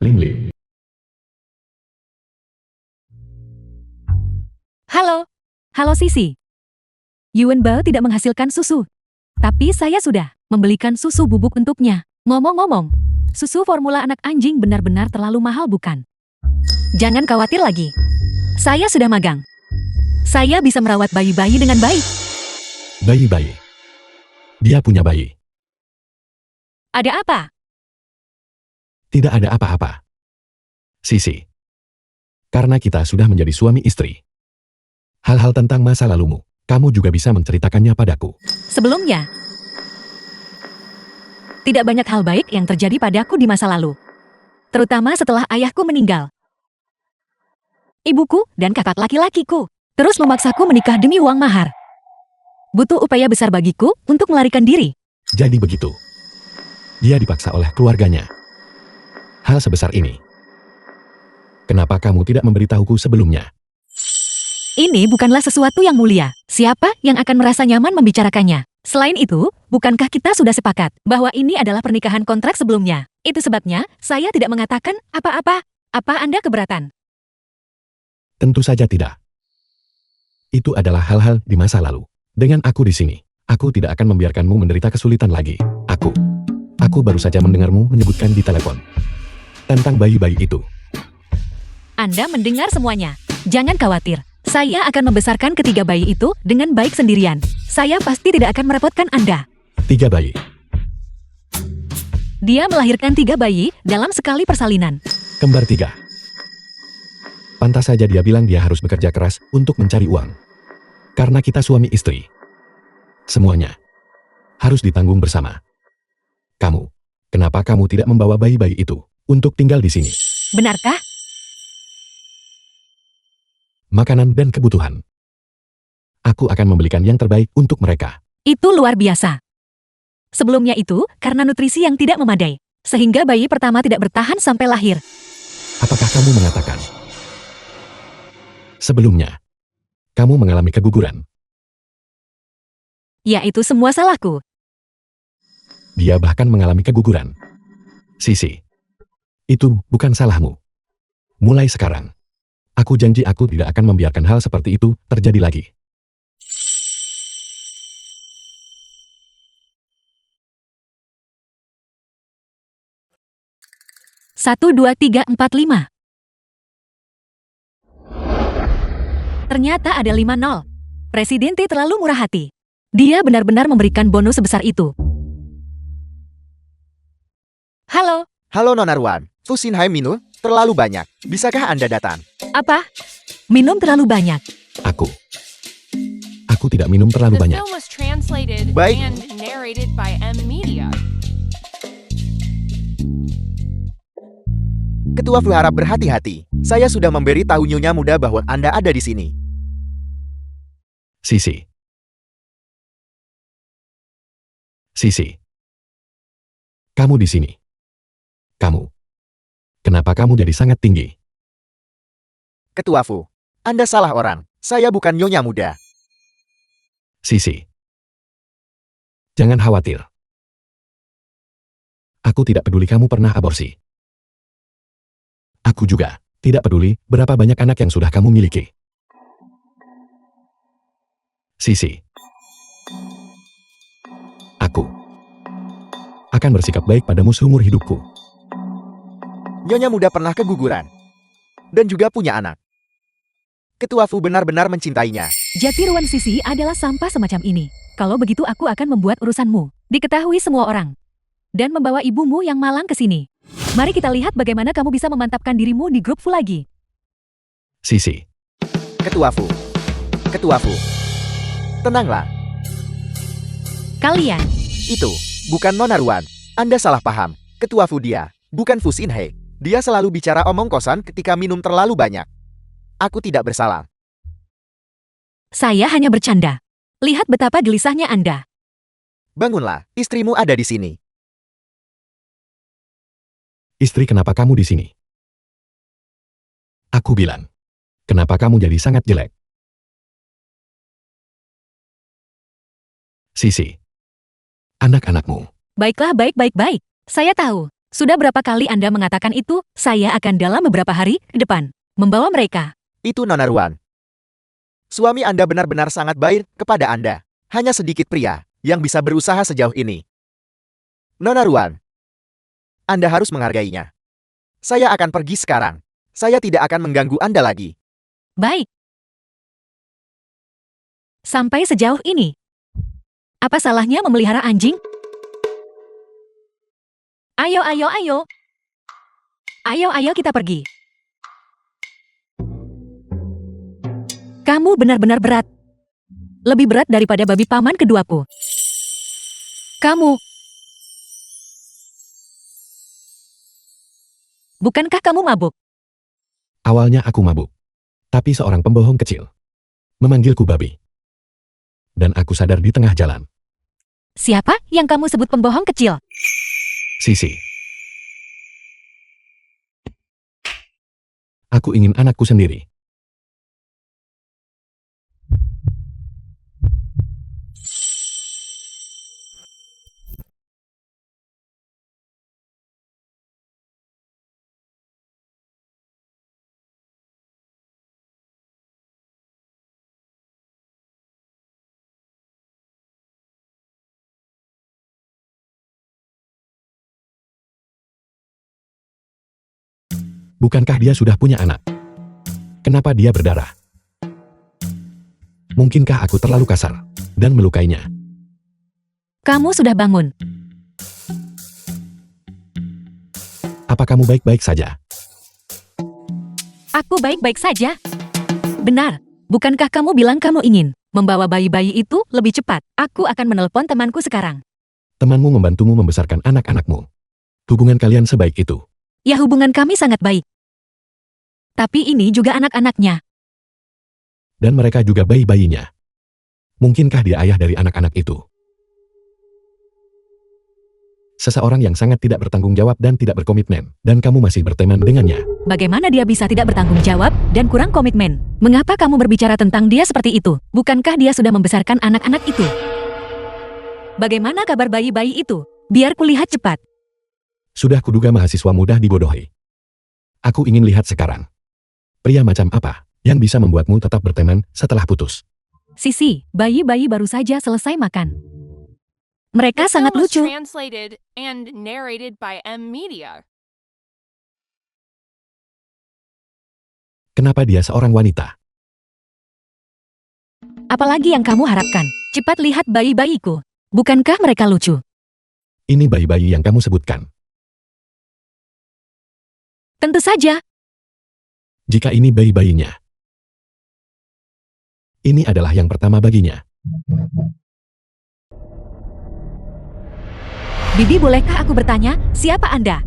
Lingli. Halo. Halo Sisi. Yuan Bao tidak menghasilkan susu. Tapi saya sudah membelikan susu bubuk untuknya. Ngomong-ngomong, susu formula anak anjing benar-benar terlalu mahal, bukan? Jangan khawatir lagi. Saya sudah magang. Saya bisa merawat bayi-bayi dengan baik. Bayi-bayi. Dia punya bayi. Ada apa? Tidak ada apa-apa. Sisi. Karena kita sudah menjadi suami istri. Hal-hal tentang masa lalumu, kamu juga bisa menceritakannya padaku. Sebelumnya, tidak banyak hal baik yang terjadi padaku di masa lalu. Terutama setelah ayahku meninggal. Ibuku dan kakak laki-lakiku terus memaksaku menikah demi uang mahar. Butuh upaya besar bagiku untuk melarikan diri. Jadi begitu. Dia dipaksa oleh keluarganya. Hal sebesar ini. Kenapa kamu tidak memberitahuku sebelumnya? Ini bukanlah sesuatu yang mulia. Siapa yang akan merasa nyaman membicarakannya? Selain itu, bukankah kita sudah sepakat bahwa ini adalah pernikahan kontrak sebelumnya? Itu sebabnya saya tidak mengatakan apa-apa. Apa Anda keberatan? Tentu saja tidak. Itu adalah hal-hal di masa lalu. Dengan aku di sini, aku tidak akan membiarkanmu menderita kesulitan lagi. Aku baru saja mendengarmu menyebutkan di telepon tentang bayi-bayi itu. Anda mendengar semuanya. Jangan khawatir. Saya akan membesarkan ketiga bayi itu dengan baik sendirian. Saya pasti tidak akan merepotkan Anda. 3 bayi. Dia melahirkan 3 bayi dalam sekali persalinan. Kembar 3. Pantas saja dia bilang dia harus bekerja keras untuk mencari uang. Karena kita suami istri. Semuanya harus ditanggung bersama. Kamu, kenapa kamu tidak membawa bayi-bayi itu untuk tinggal di sini? Benarkah? Makanan dan kebutuhan. Aku akan membelikan yang terbaik untuk mereka. Itu luar biasa. Sebelumnya itu, karena nutrisi yang tidak memadai, sehingga bayi pertama tidak bertahan sampai lahir. Apakah kamu mengatakan? Sebelumnya, kamu mengalami keguguran. Ya, itu semua salahku. Dia bahkan mengalami keguguran. Sisi, itu bukan salahmu. Mulai sekarang, aku janji aku tidak akan membiarkan hal seperti itu terjadi lagi. Satu, dua, tiga, empat, lima. Ternyata ada 5-0. Presiden T terlalu murah hati. Dia benar-benar memberikan bonus sebesar itu. Halo, Halo Nona Ruan, Fusinhai minum terlalu banyak. Bisakah Anda datang? apa? Minum terlalu banyak. Aku tidak minum terlalu The banyak. film was translated Baik. and narrated by M Media. Ketua Fu harap berhati-hati. Saya sudah memberi tahu Nyonya Muda bahwa Anda ada di sini. Sisi. Kamu di sini. Kamu. Kenapa kamu jadi sangat tinggi? Ketua Fu, Anda salah orang. Saya bukan Nyonya Muda. Sisi. Jangan khawatir. Aku tidak peduli kamu pernah aborsi. Aku juga tidak peduli berapa banyak anak yang sudah kamu miliki. Sisi. Aku akan bersikap baik padamu seumur hidupku. Nyonya Muda pernah keguguran. Dan juga punya anak. Ketua Fu benar-benar mencintainya. Jatiruan Sisi adalah sampah semacam ini. Kalau begitu aku akan membuat urusanmu diketahui semua orang. Dan membawa ibumu yang malang ke sini. Mari kita lihat bagaimana kamu bisa memantapkan dirimu di grup Fu lagi. Sisi. Ketua Fu. Ketua Fu. Tenanglah. Kalian, Itu bukan Nona Ruan. Anda salah paham. Ketua Fu dia, bukan Fu Xinhe. Dia selalu bicara omong kosan ketika minum terlalu banyak. Aku tidak bersalah. saya hanya bercanda. Lihat betapa gelisahnya Anda. Bangunlah, istrimu ada di sini. Istri, kenapa kamu di sini? Aku bilang, kenapa kamu jadi sangat jelek? Sisi. Anak-anakmu. Baiklah, baik. Saya tahu. Sudah berapa kali Anda mengatakan itu, saya akan dalam beberapa hari ke depan membawa mereka. Itu Nona Ruan. Suami Anda benar-benar sangat baik kepada Anda. Hanya sedikit pria yang bisa berusaha sejauh ini. Nona Ruan, Anda harus menghargainya. Saya akan pergi sekarang. Saya tidak akan mengganggu Anda lagi. Baik. Sampai sejauh ini. Apa salahnya memelihara anjing? Ayo. Ayo kita pergi. Kamu benar-benar berat. Lebih berat daripada babi paman keduaku. Kamu. Bukankah kamu mabuk? Awalnya aku mabuk. Tapi seorang pembohong kecil memanggilku babi. Dan aku sadar di tengah jalan. Siapa yang kamu sebut pembohong kecil? Sisi. Aku ingin anakku sendiri. Bukankah dia sudah punya anak? Kenapa dia berdarah? Mungkinkah aku terlalu kasar dan melukainya? Kamu sudah bangun. Apa kamu baik-baik saja? Aku baik-baik saja. Benar, bukankah kamu bilang kamu ingin membawa bayi-bayi itu lebih cepat? Aku akan menelpon temanku sekarang. Temanmu membantumu membesarkan anak-anakmu. Hubungan kalian sebaik itu. Ya, hubungan kami sangat baik. Tapi ini juga anak-anaknya. Dan mereka juga bayi-bayinya. Mungkinkah dia ayah dari anak-anak itu? Seseorang yang sangat tidak bertanggung jawab dan tidak berkomitmen, dan kamu masih berteman dengannya. Bagaimana dia bisa tidak bertanggung jawab dan kurang komitmen? Mengapa kamu berbicara tentang dia seperti itu? Bukankah dia sudah membesarkan anak-anak itu? Bagaimana kabar bayi-bayi itu? Biar kulihat cepat. Sudah kuduga mahasiswa mudah dibodohi. Aku ingin lihat sekarang. Pria macam apa yang bisa membuatmu tetap berteman setelah putus? Sisi, bayi-bayi baru saja selesai makan. Mereka The sangat film was lucu. translated and narrated by M Media. Kenapa dia seorang wanita? Apalagi yang kamu harapkan? Cepat lihat bayi-bayiku. Bukankah mereka lucu? Ini bayi-bayi yang kamu sebutkan. Tentu saja. Jika ini bayi-bayinya, ini adalah yang pertama baginya. Bibi, bolehkah aku bertanya, siapa Anda?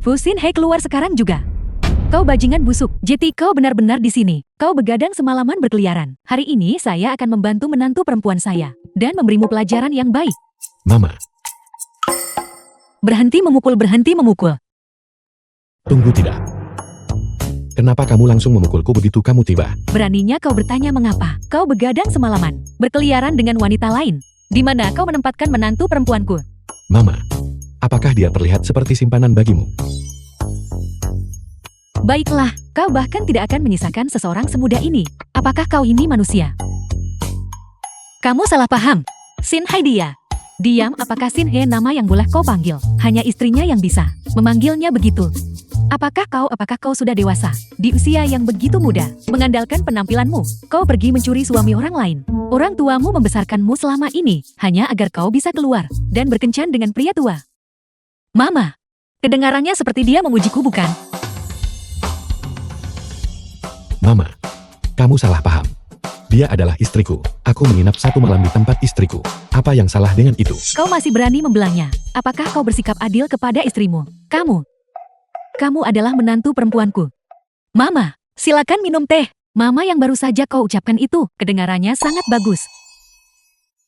Fusin Hei keluar sekarang juga. Kau bajingan busuk, Jeti, kau benar-benar di sini. Kau begadang semalaman berkeliaran. Hari ini saya akan membantu menantu perempuan saya dan memberimu pelajaran yang baik. Mama, Berhenti memukul, berhenti memukul. tunggu tidak. Kenapa kamu langsung memukulku begitu kamu tiba? Beraninya kau bertanya mengapa? Kau begadang semalaman, berkeliaran dengan wanita lain. Di mana kau menempatkan menantu perempuanku? Mama, apakah dia terlihat seperti simpanan bagimu? Baiklah, kau bahkan tidak akan menyisakan seseorang semudah ini. Apakah kau ini manusia? Kamu salah paham. Sin Hai dia. Diam, apakah Sin He nama yang boleh kau panggil? Hanya istrinya yang bisa memanggilnya begitu. Apakah kau sudah dewasa? Di usia yang begitu muda, mengandalkan penampilanmu, kau pergi mencuri suami orang lain. Orang tuamu membesarkanmu selama ini, hanya agar kau bisa keluar dan berkencan dengan pria tua. Mama, kedengarannya seperti dia memujiku, bukan? Mama, kamu salah paham. Dia adalah istriku. Aku menginap satu malam di tempat istriku. Apa yang salah dengan itu? Kau masih berani membelanya. Apakah kau bersikap adil kepada istrimu? Kamu adalah menantu perempuanku. Mama, silakan minum teh. Mama yang baru saja kau ucapkan itu, kedengarannya sangat bagus.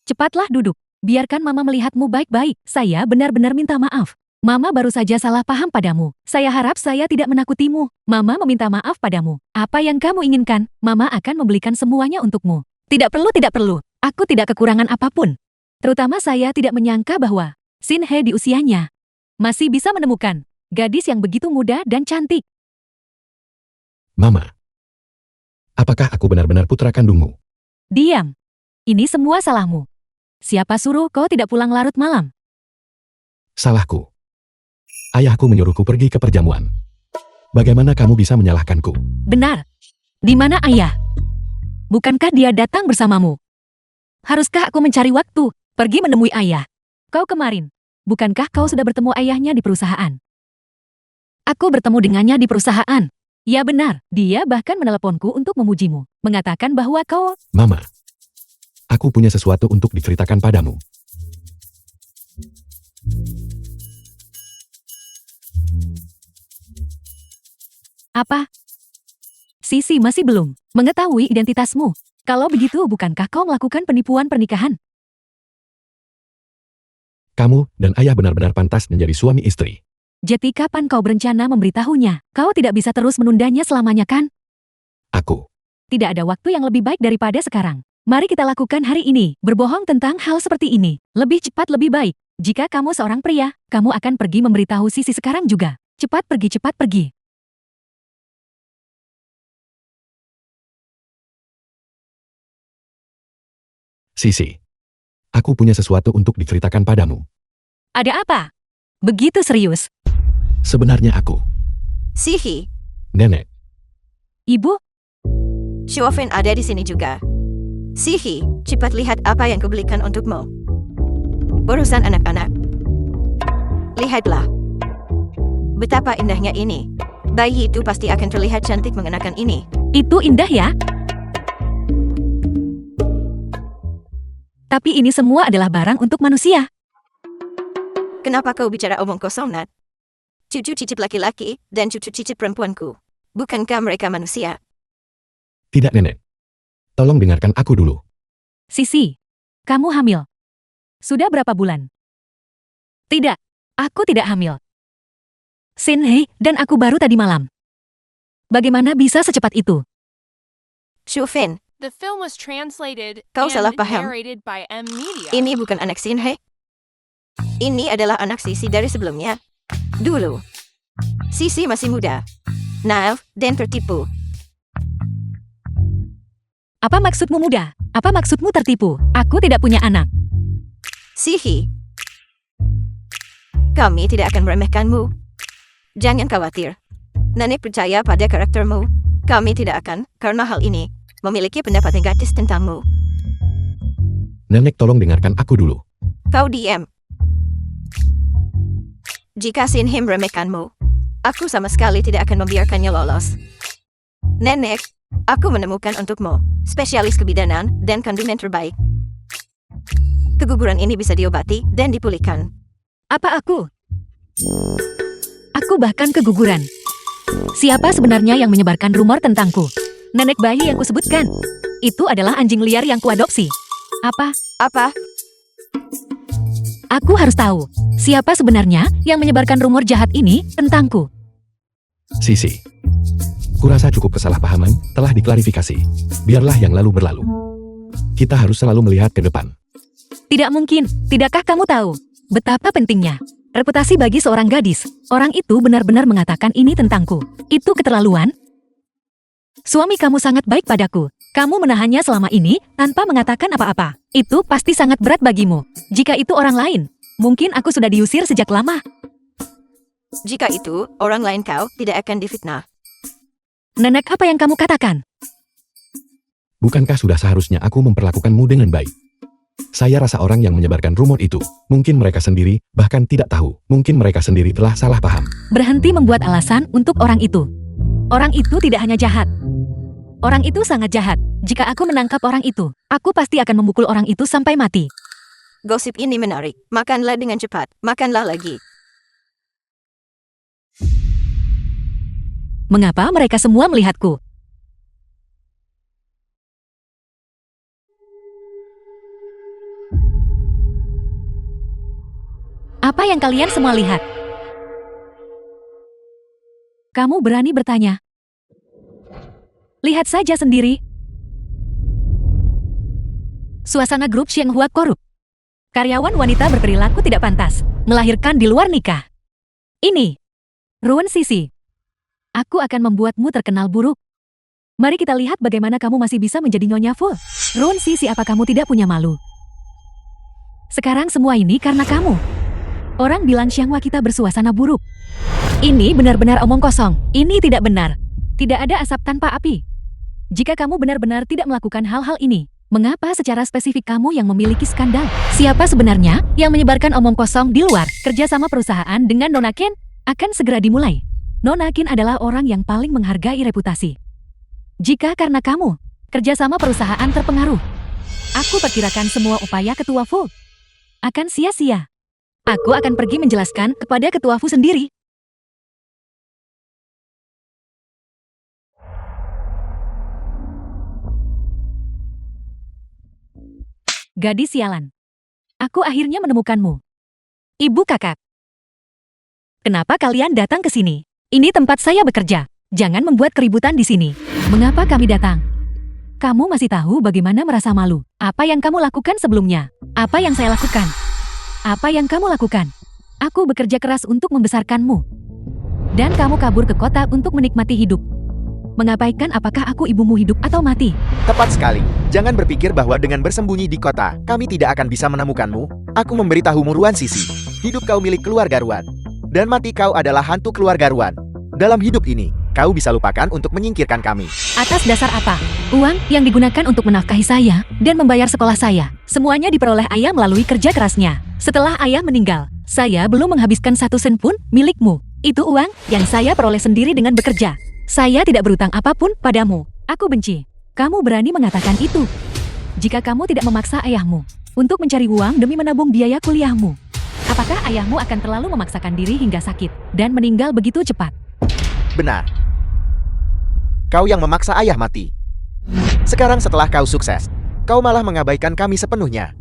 Cepatlah duduk. Biarkan Mama melihatmu baik-baik. Saya benar-benar minta maaf. Mama baru saja salah paham padamu. Saya harap saya tidak menakutimu. Mama meminta maaf padamu. Apa yang kamu inginkan, Mama akan membelikan semuanya untukmu. Tidak perlu. Aku tidak kekurangan apapun. Terutama saya tidak menyangka bahwa Sin He di usianya masih bisa menemukan gadis yang begitu muda dan cantik. Mama, apakah aku benar-benar putra kandungmu? Diam. Ini semua salahmu. Siapa suruh kau tidak pulang larut malam? Salahku. Ayahku menyuruhku pergi ke perjamuan. Bagaimana kamu bisa menyalahkanku? Benar. Di mana ayah? Bukankah dia datang bersamamu? Haruskah aku mencari waktu, pergi menemui ayah? Kau kemarin, bukankah kau sudah bertemu ayahnya di perusahaan? Aku bertemu dengannya di perusahaan. Ya benar, dia bahkan meneleponku untuk memujimu, mengatakan bahwa kau... Mama, aku punya sesuatu untuk diceritakan padamu. Apa? Sisi masih belum mengetahui identitasmu. Kalau begitu, bukankah kau melakukan penipuan pernikahan? Kamu dan ayah benar-benar pantas menjadi suami istri. Jeti, kapan kau berencana memberitahunya? Kau tidak bisa terus menundanya selamanya, kan? Aku. Tidak ada waktu yang lebih baik daripada sekarang. Mari kita lakukan hari ini. Berbohong tentang hal seperti ini. Lebih cepat lebih baik. Jika kamu seorang pria, kamu akan pergi memberitahu Sisi sekarang juga. Cepat pergi. Sisi, aku punya sesuatu untuk diceritakan padamu. Ada apa? Begitu serius? Sebenarnya aku, Sihi, nenek, Ibu, Xiaofan ada di sini juga. Sihi, cepat lihat apa yang kubelikan untukmu. Urusan anak-anak. Lihatlah. Betapa indahnya ini. Bayi itu pasti akan terlihat cantik mengenakan ini. Itu indah ya. Tapi ini semua adalah barang untuk manusia. Kenapa kau bicara omong kosong, Nat? Cucu cicit laki-laki dan cucu cicit perempuanku. Bukankah mereka manusia? Tidak, Nenek. Tolong dengarkan aku dulu. Sisi, kamu hamil. Sudah berapa bulan? Tidak, aku tidak hamil. Shin Hei dan aku baru tadi malam. Bagaimana bisa secepat itu? Shufin, The film was translated Kau and salah paham. narrated by M Media. ini bukan anak Shin Hei. Ini adalah anak Sisi dari sebelumnya. Dulu, Sisi masih muda, naif, dan tertipu. Apa maksudmu muda? Apa maksudmu tertipu? Aku tidak punya anak. Sihi, kami tidak akan meremehkanmu. Jangan khawatir. Nenek percaya pada karaktermu. Kami tidak akan, karena hal ini, memiliki pendapat negatif tentangmu. Nenek tolong dengarkan aku dulu. Kau diam. Jika Shin Hei meremehkanmu, aku sama sekali tidak akan membiarkannya lolos. Nenek, aku menemukan untukmu spesialis kebidanan dan kandungan terbaik. Keguguran ini bisa diobati dan dipulihkan. Apa aku? Aku bahkan keguguran. Siapa sebenarnya yang menyebarkan rumor tentangku? Nenek bayi yang kusebutkan. Itu adalah anjing liar yang kuadopsi. Apa? Aku harus tahu. Siapa sebenarnya yang menyebarkan rumor jahat ini tentangku? Sisi. Kurasa cukup kesalahpahaman telah diklarifikasi. Biarlah yang lalu berlalu. Kita harus selalu melihat ke depan. Tidak mungkin. Tidakkah kamu tahu betapa pentingnya reputasi bagi seorang gadis? Orang itu benar-benar mengatakan ini tentangku. Itu keterlaluan. Suami kamu sangat baik padaku. Kamu menahannya selama ini tanpa mengatakan apa-apa. Itu pasti sangat berat bagimu. Jika itu orang lain, mungkin aku sudah diusir sejak lama. Jika itu, orang lain kau tidak akan difitnah. Nenek, apa yang kamu katakan? Bukankah sudah seharusnya aku memperlakukanmu dengan baik? Saya rasa orang yang menyebarkan rumor itu, mungkin mereka sendiri, bahkan tidak tahu. Mungkin mereka sendiri telah salah paham. Berhenti membuat alasan untuk orang itu. Orang itu tidak hanya jahat. Orang itu sangat jahat. Jika aku menangkap orang itu, aku pasti akan memukul orang itu sampai mati. Gosip ini menarik. Makanlah dengan cepat. Makanlah lagi. Mengapa mereka semua melihatku? Apa yang kalian semua lihat? Kamu berani bertanya? Lihat saja sendiri. Suasana grup Shenghua korup. Karyawan wanita berperilaku tidak pantas, melahirkan di luar nikah. Ini, Ruan Sisi. Aku akan membuatmu terkenal buruk. Mari kita lihat bagaimana kamu masih bisa menjadi Nyonya Fu. Ruan Sisi, apa kamu tidak punya malu? Sekarang semua ini karena kamu. Orang bilang Shenghua kita bersuasana buruk. Ini benar-benar omong kosong. Ini tidak benar. Tidak ada asap tanpa api. Jika kamu benar-benar tidak melakukan hal-hal ini, mengapa secara spesifik kamu yang memiliki skandal? Siapa sebenarnya yang menyebarkan omong kosong di luar? Kerjasama perusahaan dengan Nona Ken akan segera dimulai. Nona Ken adalah orang yang paling menghargai reputasi. Jika karena kamu, kerjasama perusahaan terpengaruh, aku perkirakan semua upaya Ketua Fu akan sia-sia. Aku akan pergi menjelaskan kepada Ketua Fu sendiri. Gadis sialan. Aku akhirnya menemukanmu. Ibu kakak. Kenapa kalian datang ke sini? Ini tempat saya bekerja. Jangan membuat keributan di sini. Mengapa kami datang? Kamu masih tahu bagaimana merasa malu? Apa yang kamu lakukan sebelumnya? Apa yang saya lakukan? Apa yang kamu lakukan? Aku bekerja keras untuk membesarkanmu. Dan kamu kabur ke kota untuk menikmati hidup. Mengabaikan apakah aku ibumu hidup atau mati? Tepat sekali. Jangan berpikir bahwa dengan bersembunyi di kota, kami tidak akan bisa menemukanmu. Aku memberitahumu, Ruan Sisi. Hidup kau milik keluarga Ruan. Dan mati kau adalah hantu keluarga Ruan. Dalam hidup ini, kau bisa lupakan untuk menyingkirkan kami. Atas dasar apa? Uang yang digunakan untuk menafkahi saya dan membayar sekolah saya, semuanya diperoleh ayah melalui kerja kerasnya. Setelah ayah meninggal, saya belum menghabiskan 1 sen pun milikmu. Itu uang yang saya peroleh sendiri dengan bekerja. Saya tidak berutang apapun padamu. Aku benci. Kamu berani mengatakan itu. Jika kamu tidak memaksa ayahmu untuk mencari uang demi menabung biaya kuliahmu, apakah ayahmu akan terlalu memaksakan diri hingga sakit dan meninggal begitu cepat? Benar. Kau yang memaksa ayah mati. Sekarang setelah kau sukses, kau malah mengabaikan kami sepenuhnya.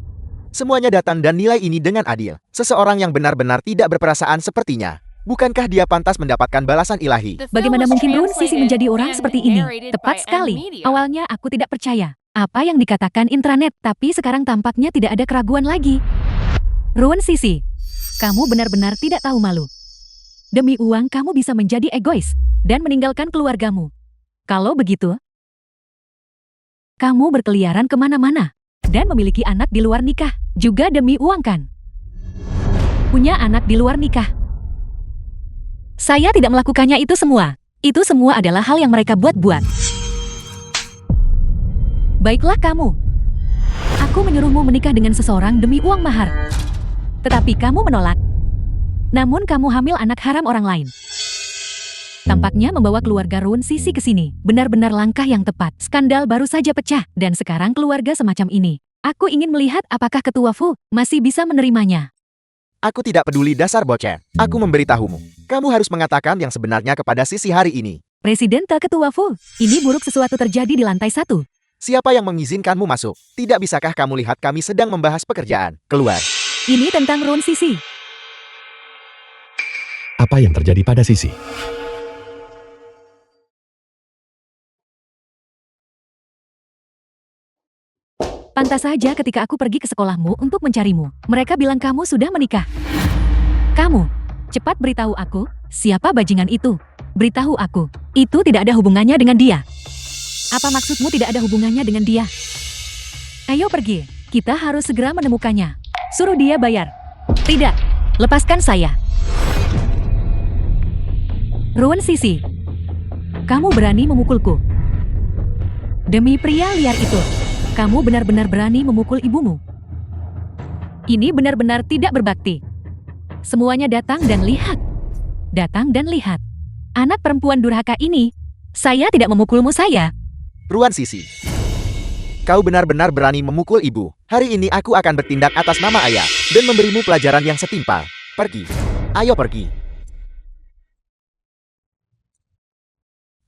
Semuanya datang dan nilai ini dengan adil. Seseorang yang benar-benar tidak berperasaan sepertinya. Bukankah dia pantas mendapatkan balasan ilahi? The film Bagaimana was mungkin Run Sisi translated menjadi orang and seperti ini? narrated Tepat by M sekali. Media. Awalnya aku tidak percaya apa yang dikatakan intranet, tapi sekarang tampaknya tidak ada keraguan lagi. Run Sisi, kamu benar-benar tidak tahu malu. Demi uang kamu bisa menjadi egois dan meninggalkan keluargamu. Kalau begitu, kamu berkeliaran kemana-mana dan memiliki anak di luar nikah, juga demi uang kan? Punya anak di luar nikah. Saya tidak melakukannya itu semua. Itu semua adalah hal yang mereka buat-buat. Baiklah kamu. Aku menyuruhmu menikah dengan seseorang demi uang mahar. Tetapi kamu menolak. Namun kamu hamil anak haram orang lain. Tampaknya membawa keluarga Run Sisi ke sini. Benar-benar langkah yang tepat. Skandal baru saja pecah. Dan sekarang keluarga semacam ini. Aku ingin melihat apakah Ketua Fu masih bisa menerimanya. Aku tidak peduli dasar bocah. Aku memberitahumu. Kamu harus mengatakan yang sebenarnya kepada Sisi hari ini. Presiden Ketua Fu, ini buruk sesuatu terjadi di lantai 1. Siapa yang mengizinkanmu masuk? Tidak bisakah kamu lihat kami sedang membahas pekerjaan? Keluar. Ini tentang Run Sisi. Apa yang terjadi pada Sisi? Pantas saja ketika aku pergi ke sekolahmu untuk mencarimu, mereka bilang kamu sudah menikah. Kamu, cepat beritahu aku, siapa bajingan itu? Beritahu aku, itu tidak ada hubungannya dengan dia. Apa maksudmu tidak ada hubungannya dengan dia? Ayo pergi, kita harus segera menemukannya. Suruh dia bayar. Tidak, lepaskan saya. Run Sisi, kamu berani memukulku. Demi pria liar itu. Kamu benar-benar berani memukul ibumu. Ini benar-benar tidak berbakti. Semuanya datang dan lihat. Datang dan lihat. Anak perempuan durhaka ini, saya tidak memukulmu saya. Ruan Sisi. Kau benar-benar berani memukul ibu. Hari ini aku akan bertindak atas nama ayah dan memberimu pelajaran yang setimpal. Pergi. Ayo pergi.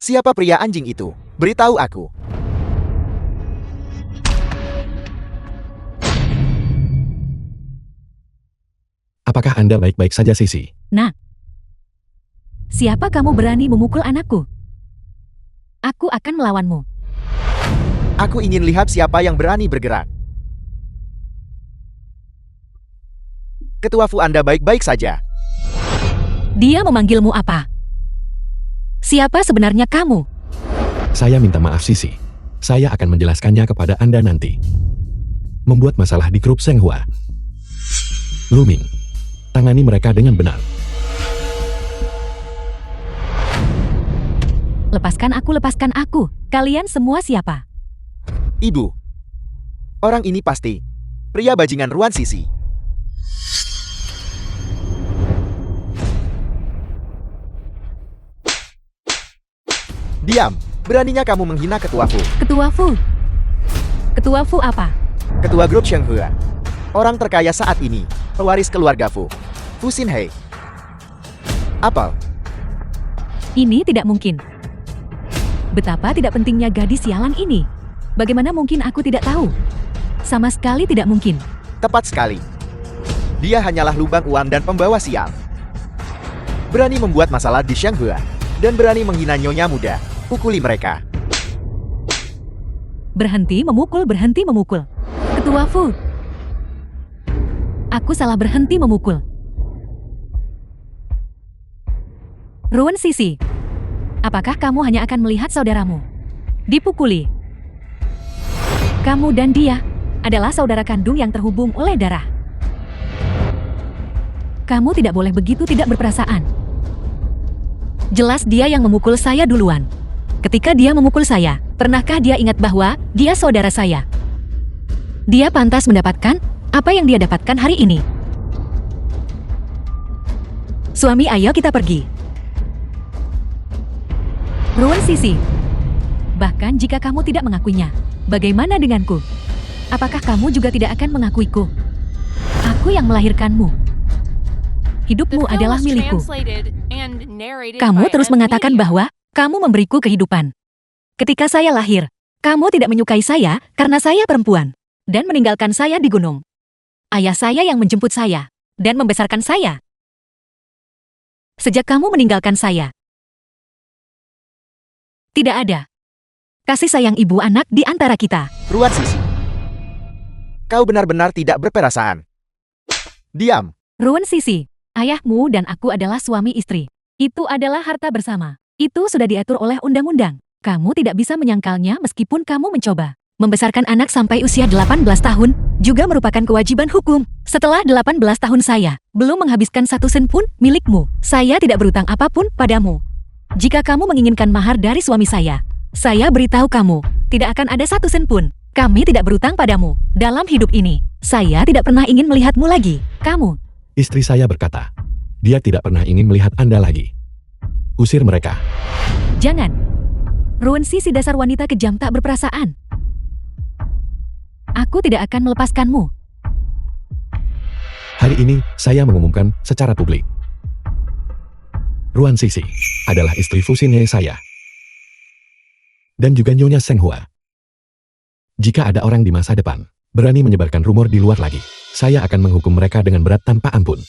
Siapa pria anjing itu? Beritahu aku. Apakah Anda baik-baik saja, Sisi? Nah, siapa kamu berani memukul anakku? Aku akan melawanmu. Aku ingin lihat siapa yang berani bergerak. Ketua Fu Anda baik-baik saja. Dia memanggilmu apa? Siapa sebenarnya kamu? Saya minta maaf, Sisi. Saya akan menjelaskannya kepada Anda nanti. Membuat masalah di grup Senghua. Luming, tangani mereka dengan benar. Lepaskan aku. Kalian semua siapa? Ibu. Orang ini pasti pria bajingan Ruan Sisi. Diam. Beraninya kamu menghina Ketua Fu. Ketua Fu. Ketua Fu apa? Ketua grup Shenghua. Orang terkaya saat ini. Pewaris keluarga Fu. Fu Xinhei. Apel. Ini tidak mungkin. Betapa tidak pentingnya gadis sialan ini. Bagaimana mungkin aku tidak tahu? Sama sekali tidak mungkin. Tepat sekali. Dia hanyalah lubang uang dan pembawa sial. Berani membuat masalah di Shenghua. Dan berani menghina nyonya muda. Pukuli mereka. Berhenti memukul. Ketua Fu. Aku salah berhenti memukul. Ruan Sisi. Apakah kamu hanya akan melihat saudaramu dipukuli? Kamu dan dia adalah saudara kandung yang terhubung oleh darah. Kamu tidak boleh begitu tidak berperasaan. Jelas dia yang memukul saya duluan. Ketika dia memukul saya, pernahkah dia ingat bahwa dia saudara saya? Dia pantas mendapatkan apa yang dia dapatkan hari ini. Suami, ayo kita pergi. Ruan Sisi. Bahkan jika kamu tidak mengakuinya, bagaimana denganku? Apakah kamu juga tidak akan mengakuiku? Aku yang melahirkanmu. The Hidupmu film adalah was milikku. translated and narrated Kamu by terus M. mengatakan Media. bahwa kamu memberiku kehidupan. Ketika saya lahir, kamu tidak menyukai saya karena saya perempuan dan meninggalkan saya di gunung. Ayah saya yang menjemput saya dan membesarkan saya. Sejak kamu meninggalkan saya, tidak ada kasih sayang ibu anak di antara kita. Ruan Sisi. Kau benar-benar tidak berperasaan. Diam. Ruan Sisi, ayahmu dan aku adalah suami istri. Itu adalah harta bersama. Itu sudah diatur oleh undang-undang. Kamu tidak bisa menyangkalnya meskipun kamu mencoba. Membesarkan anak sampai usia 18 tahun juga merupakan kewajiban hukum. Setelah 18 tahun saya belum menghabiskan 1 sen pun milikmu. Saya tidak berutang apapun padamu. Jika kamu menginginkan mahar dari suami saya beritahu kamu, tidak akan ada 1 sen pun. Kami tidak berutang padamu. Dalam hidup ini, saya tidak pernah ingin melihatmu lagi. Kamu. Istri saya berkata, dia tidak pernah ingin melihat Anda lagi. Usir mereka. Jangan. Ruan Sisi dasar wanita kejam tak berperasaan. Aku tidak akan melepaskanmu. Hari ini, saya mengumumkan secara publik. Ruan Sisi adalah istri Fusinhe saya. Dan juga Nyonya Senghua. Jika ada orang di masa depan berani menyebarkan rumor di luar lagi, saya akan menghukum mereka dengan berat tanpa ampun.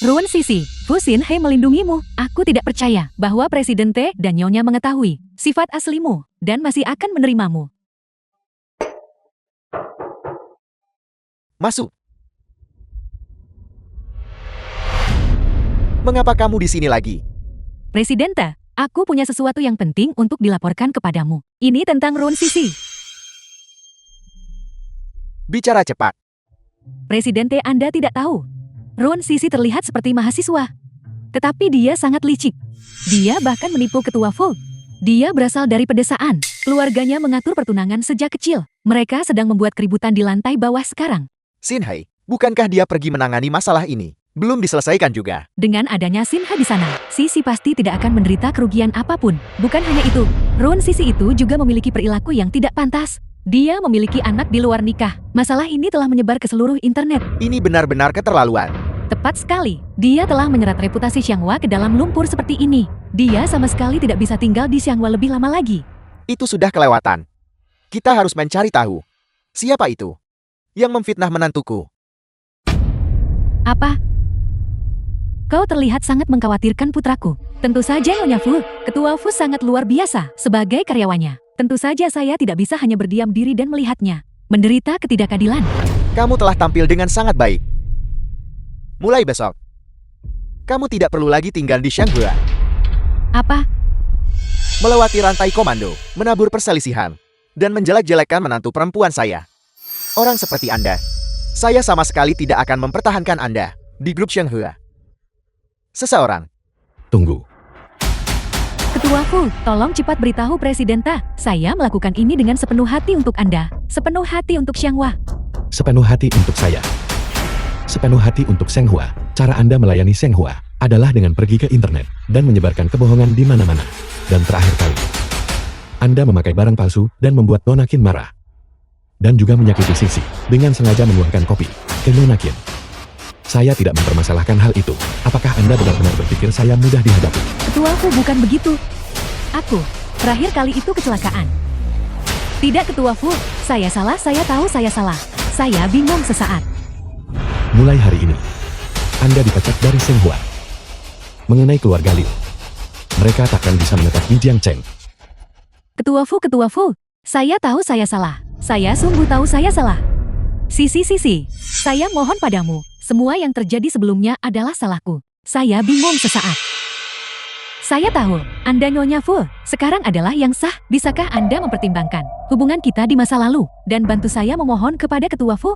Ruan Sisi, Fusinhe melindungimu. Aku tidak percaya bahwa Presiden T dan Nyonya mengetahui sifat aslimu dan masih akan menerimamu. Masuk. Mengapa kamu di sini lagi? Presiden T, aku punya sesuatu yang penting untuk dilaporkan kepadamu. Ini tentang Ruan Sisi. Bicara cepat. Presiden T, Anda tidak tahu. Ruan Sisi terlihat seperti mahasiswa. Tetapi dia sangat licik. Dia bahkan menipu ketua Fu. Dia berasal dari pedesaan. Keluarganya mengatur pertunangan sejak kecil. Mereka sedang membuat keributan di lantai bawah sekarang. Sinhei, bukankah dia pergi menangani masalah ini? Belum diselesaikan juga. Dengan adanya Sinha di sana, Sisi pasti tidak akan menderita kerugian apapun. Bukan hanya itu, Ruan Sisi itu juga memiliki perilaku yang tidak pantas. Dia memiliki anak di luar nikah. Masalah ini telah menyebar ke seluruh internet. Ini benar-benar keterlaluan. Tepat sekali, dia telah menyerat reputasi Xianghua ke dalam lumpur seperti ini. Dia sama sekali tidak bisa tinggal di Xianghua lebih lama lagi. Itu sudah kelewatan. Kita harus mencari tahu. Siapa itu yang memfitnah menantuku? Apa? Kau terlihat sangat mengkhawatirkan putraku. Tentu saja Nyonya Fu, Ketua Fu sangat luar biasa sebagai karyawannya. Tentu saja saya tidak bisa hanya berdiam diri dan melihatnya menderita ketidakadilan. Kamu telah tampil dengan sangat baik. Mulai besok, kamu tidak perlu lagi tinggal di Shanghua. Apa? Melewati rantai komando, menabur perselisihan, dan menjelek-jelekkan menantu perempuan saya. Orang seperti Anda, saya sama sekali tidak akan mempertahankan Anda di grup Shanghua. Seseorang. Tunggu. Ketua Fu, tolong cepat beritahu Presiden Ta. Saya melakukan ini dengan sepenuh hati untuk Anda. Sepenuh hati untuk Xianghua. Sepenuh hati untuk saya. Sepenuh hati untuk Senghua. Cara Anda melayani Senghua adalah dengan pergi ke internet dan menyebarkan kebohongan di mana-mana. Dan terakhir kali, Anda memakai barang palsu dan membuat Nona Qin marah. Dan juga menyakiti Sisi dengan sengaja menuangkan kopi ke Nona Qin. Saya tidak mempermasalahkan hal itu. Apakah Anda benar-benar berpikir saya mudah dihadapi? Ketua Fu, bukan begitu. Aku, terakhir kali itu kecelakaan. Tidak Ketua Fu, saya salah, saya tahu saya salah. Saya bingung sesaat. Mulai hari ini, Anda dipecat dari Senghua. Mengenai keluarga Liu, mereka takkan bisa menetap di Jiangcheng. Ketua Fu, saya tahu saya salah. Saya sungguh tahu saya salah. Sisi, saya mohon padamu. Semua yang terjadi sebelumnya adalah salahku. Saya bingung sesaat. Saya tahu, Anda Nyonya Fu, sekarang adalah yang sah. Bisakah Anda mempertimbangkan hubungan kita di masa lalu dan bantu saya memohon kepada Ketua Fu?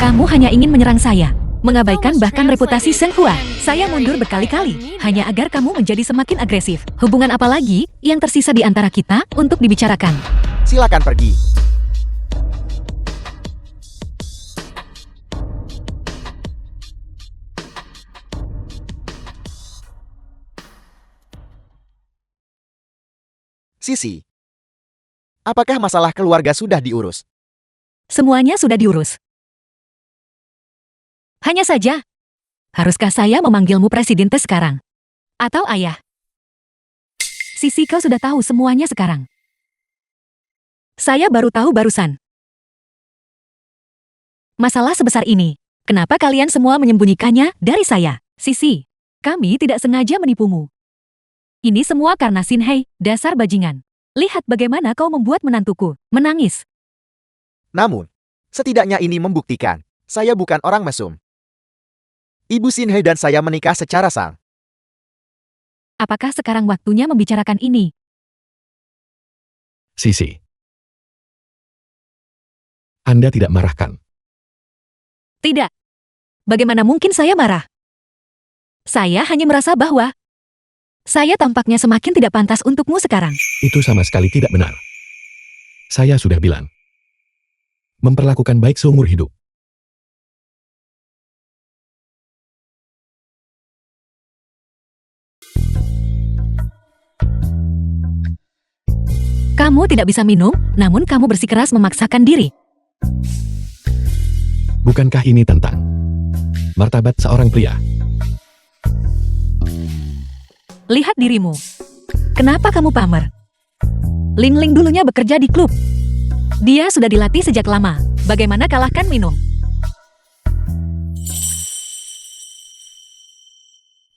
Kamu hanya ingin menyerang saya, mengabaikan bahkan reputasi Senghua. Saya mundur berkali-kali, hanya agar kamu menjadi semakin agresif. Hubungan apa lagi yang tersisa di antara kita untuk dibicarakan? Silakan pergi. Sisi, apakah masalah keluarga sudah diurus? Semuanya sudah diurus. Hanya saja, haruskah saya memanggilmu Presidente sekarang? Atau ayah? Sisi, kau sudah tahu semuanya sekarang. Saya baru tahu barusan. Masalah sebesar ini, kenapa kalian semua menyembunyikannya dari saya? Sisi, kami tidak sengaja menipumu. Ini semua karena Shinhei, dasar bajingan. Lihat bagaimana kau membuat menantuku menangis. Namun, setidaknya ini membuktikan, saya bukan orang mesum. Ibu Shinhei dan saya menikah secara sah. Apakah sekarang waktunya membicarakan ini? Sisi. Anda tidak marahkan. Tidak. Bagaimana mungkin saya marah? Saya hanya merasa bahwa saya tampaknya semakin tidak pantas untukmu sekarang. Itu sama sekali tidak benar. Saya sudah bilang. Memperlakukan baik seumur hidup. Kamu tidak bisa minum, namun kamu bersikeras memaksakan diri. Bukankah ini tentang martabat seorang pria? Lihat dirimu. Kenapa kamu pamer? Ling Ling dulunya bekerja di klub. Dia sudah dilatih sejak lama. Bagaimana kalahkan minum?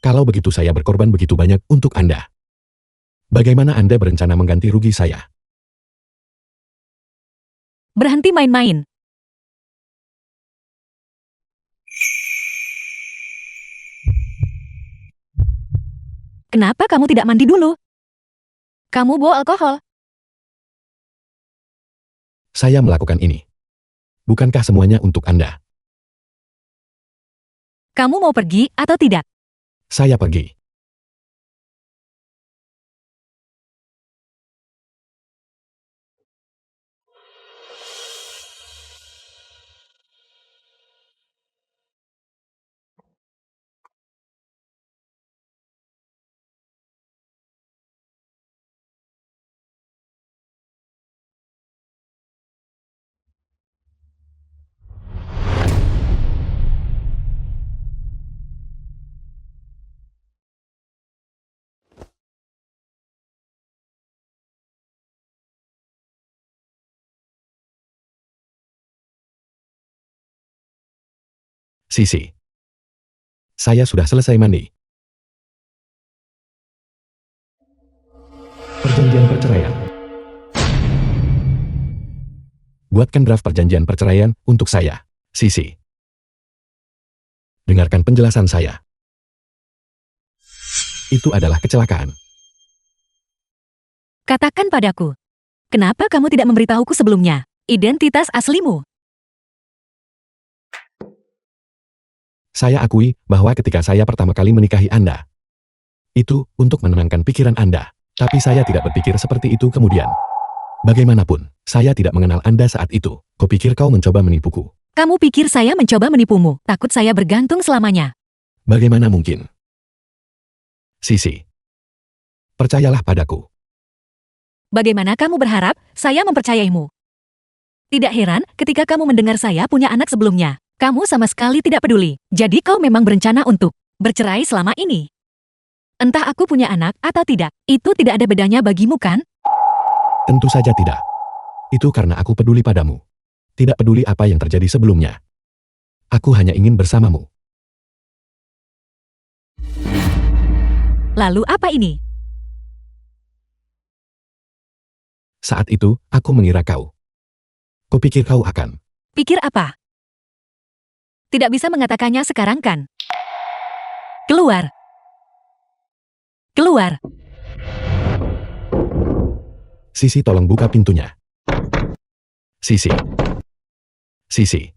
Kalau begitu saya berkorban begitu banyak untuk Anda. Bagaimana Anda berencana mengganti rugi saya? Berhenti main-main. Kenapa kamu tidak mandi dulu? Kamu bawa alkohol. Saya melakukan ini. Bukankah semuanya untuk Anda? Kamu mau pergi atau tidak? Saya pergi. Sisi. Saya sudah selesai mandi. Perjanjian perceraian. Buatkan draft perjanjian perceraian untuk saya, Sisi. Dengarkan penjelasan saya. Itu adalah kecelakaan. Katakan padaku. Kenapa kamu tidak memberitahuku sebelumnya? Identitas aslimu. Saya akui bahwa ketika saya pertama kali menikahi Anda, itu untuk menenangkan pikiran Anda. Tapi saya tidak berpikir seperti itu kemudian. Bagaimanapun, saya tidak mengenal Anda saat itu. Kau pikir kau mencoba menipuku? Kamu pikir saya mencoba menipumu? Takut saya bergantung selamanya. Bagaimana mungkin? Sisi. Percayalah padaku. Bagaimana kamu berharap saya mempercayaimu? Tidak heran ketika kamu mendengar saya punya anak sebelumnya. Kamu sama sekali tidak peduli. Jadi kau memang berencana untuk bercerai selama ini. Entah aku punya anak atau tidak, itu tidak ada bedanya bagimu kan? Tentu saja tidak. Itu karena aku peduli padamu. Tidak peduli apa yang terjadi sebelumnya. Aku hanya ingin bersamamu. Lalu apa ini? Saat itu, aku mengira kau. Kupikir kau akan. Pikir apa? Tidak bisa mengatakannya sekarang kan? Keluar. Keluar. Sisi, tolong buka pintunya. Sisi. Sisi.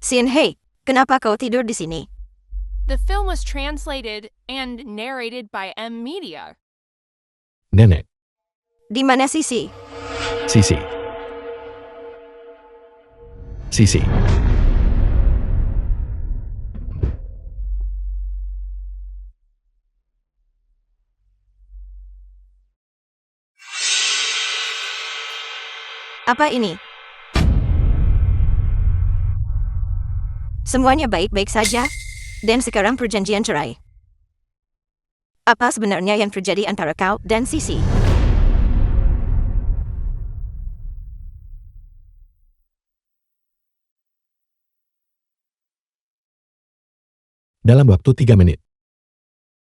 Shinhei, kenapa kau tidur di sini? The film was translated and narrated by M Media. Nenek, Di mana Sisi? Sisi. Sisi. Apa ini? Semuanya baik-baik saja, dan sekarang perjanjian cerai. Apa sebenarnya yang terjadi antara kau dan Sisi? Dalam waktu 3 menit.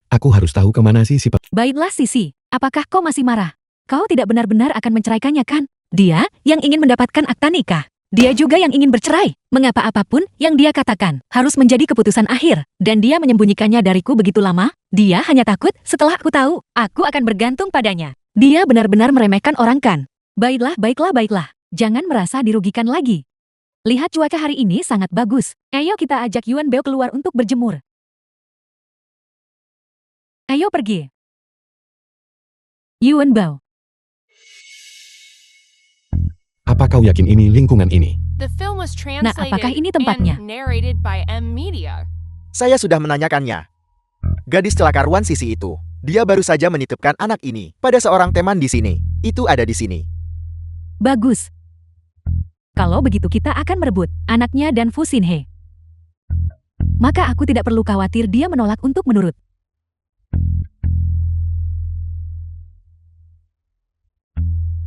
Aku harus tahu kemana Sisi. Baiklah Sisi, apakah kau masih marah? Kau tidak benar-benar akan menceraikannya kan? Dia yang ingin mendapatkan akta nikah. Dia juga yang ingin bercerai. Mengapa apapun yang dia katakan harus menjadi keputusan akhir? Dan dia menyembunyikannya dariku begitu lama? Dia hanya takut setelah aku tahu, aku akan bergantung padanya. Dia benar-benar meremehkan orang kan? Baiklah. Jangan merasa dirugikan lagi. Lihat cuaca hari ini sangat bagus. Ayo kita ajak Yuan Beo keluar untuk berjemur. Ayo pergi. Yuan Bao. Apa kau yakin ini lingkungan ini? The film was apakah translated ini tempatnya? and narrated by M Media. Saya sudah menanyakannya. Gadis celaka ruan Sisi itu. Dia baru saja menitipkan anak ini pada seorang teman di sini. Itu ada di sini. Bagus. Kalau begitu kita akan merebut anaknya dan Fu Xinhe. Maka aku tidak perlu khawatir dia menolak untuk menurut.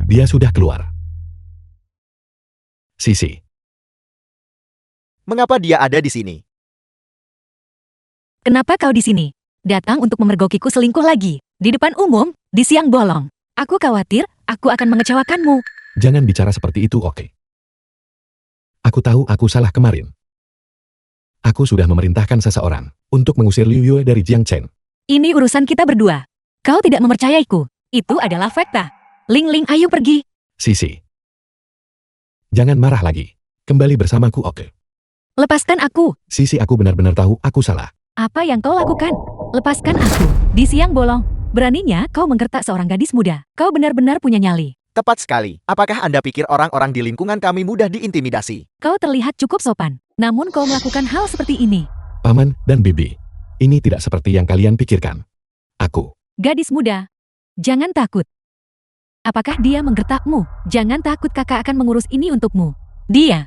Dia sudah keluar. Sisi. Mengapa dia ada di sini? Kenapa kau di sini? Datang untuk memergokiku selingkuh lagi. Di depan umum, di siang bolong. Aku khawatir, aku akan mengecewakanmu. Jangan bicara seperti itu, oke? Aku tahu aku salah kemarin. Aku sudah memerintahkan seseorang untuk mengusir Liu Yue dari Jiangchen. Ini urusan kita berdua. Kau tidak mempercayaiku. Itu adalah fakta. Ling Ling, ayo pergi. Sisi. Jangan marah lagi. Kembali bersamaku, oke? Lepaskan aku. Sisi, aku benar-benar tahu aku salah. Apa yang kau lakukan? Lepaskan aku. Di siang bolong. Beraninya kau menggertak seorang gadis muda. Kau benar-benar punya nyali. Tepat sekali. Apakah Anda pikir orang-orang di lingkungan kami mudah diintimidasi? Kau terlihat cukup sopan. Namun kau melakukan hal seperti ini. Paman dan Bibi. Ini tidak seperti yang kalian pikirkan. Aku. Gadis muda. Jangan takut. Apakah dia menggertakmu? Jangan takut, kakak akan mengurus ini untukmu. Dia.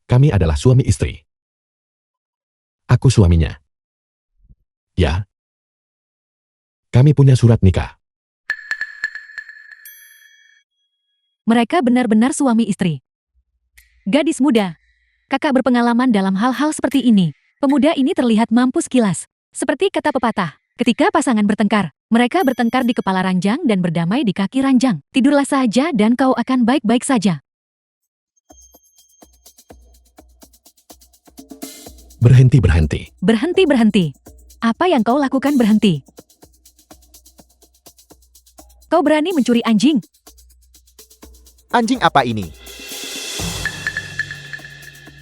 Kami adalah suami istri. Aku suaminya. Ya. Kami punya surat nikah. Mereka benar-benar suami istri. Gadis muda. Kakak berpengalaman dalam hal-hal seperti ini. Pemuda ini terlihat mampu sekilas. Seperti kata pepatah, ketika pasangan bertengkar, mereka bertengkar di kepala ranjang dan berdamai di kaki ranjang. Tidurlah saja dan kau akan baik-baik saja. Berhenti. Berhenti. Apa yang kau lakukan berhenti? Kau berani mencuri anjing? Anjing apa ini?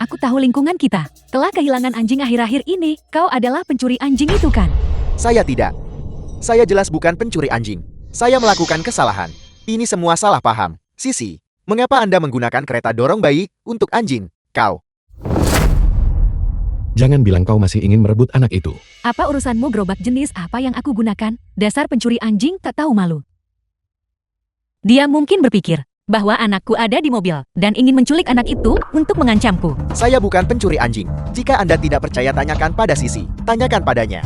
Aku tahu lingkungan kita. Telah kehilangan anjing akhir-akhir ini. Kau adalah pencuri anjing itu kan? Saya tidak. Saya jelas bukan pencuri anjing. Saya melakukan kesalahan. Ini semua salah paham. Sisi, mengapa Anda menggunakan kereta dorong bayi untuk anjing? Kau. Jangan bilang kau masih ingin merebut anak itu. Apa urusanmu gerobak jenis apa yang aku gunakan? Dasar pencuri anjing tak tahu malu. Dia mungkin berpikir bahwa anakku ada di mobil dan ingin menculik anak itu untuk mengancamku. Saya bukan pencuri anjing. Jika Anda tidak percaya, tanyakan pada Sisi. Tanyakan padanya.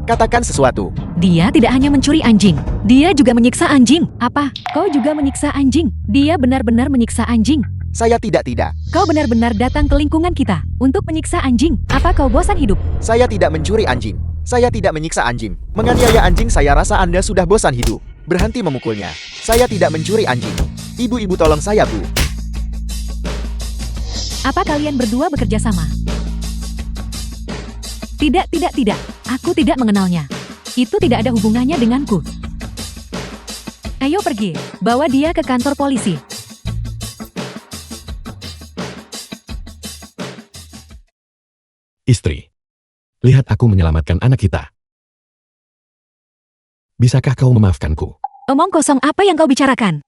Katakan sesuatu. Dia tidak hanya mencuri anjing, dia juga menyiksa anjing. Apa? Kau juga menyiksa anjing? Dia benar-benar menyiksa anjing. Saya tidak. Kau benar-benar datang ke lingkungan kita untuk menyiksa anjing. Apa kau bosan hidup? Saya tidak mencuri anjing. Saya tidak menyiksa anjing. Menganiaya anjing, saya rasa Anda sudah bosan hidup. Berhenti memukulnya. Saya tidak mencuri anjing. Ibu-ibu, tolong saya, Bu. Apa kalian berdua bekerja sama? Tidak. Aku tidak mengenalnya. Itu tidak ada hubungannya denganku. Ayo pergi. Bawa dia ke kantor polisi. Istri. Lihat aku menyelamatkan anak kita. Bisakah kau memaafkanku? Omong kosong apa yang kau bicarakan?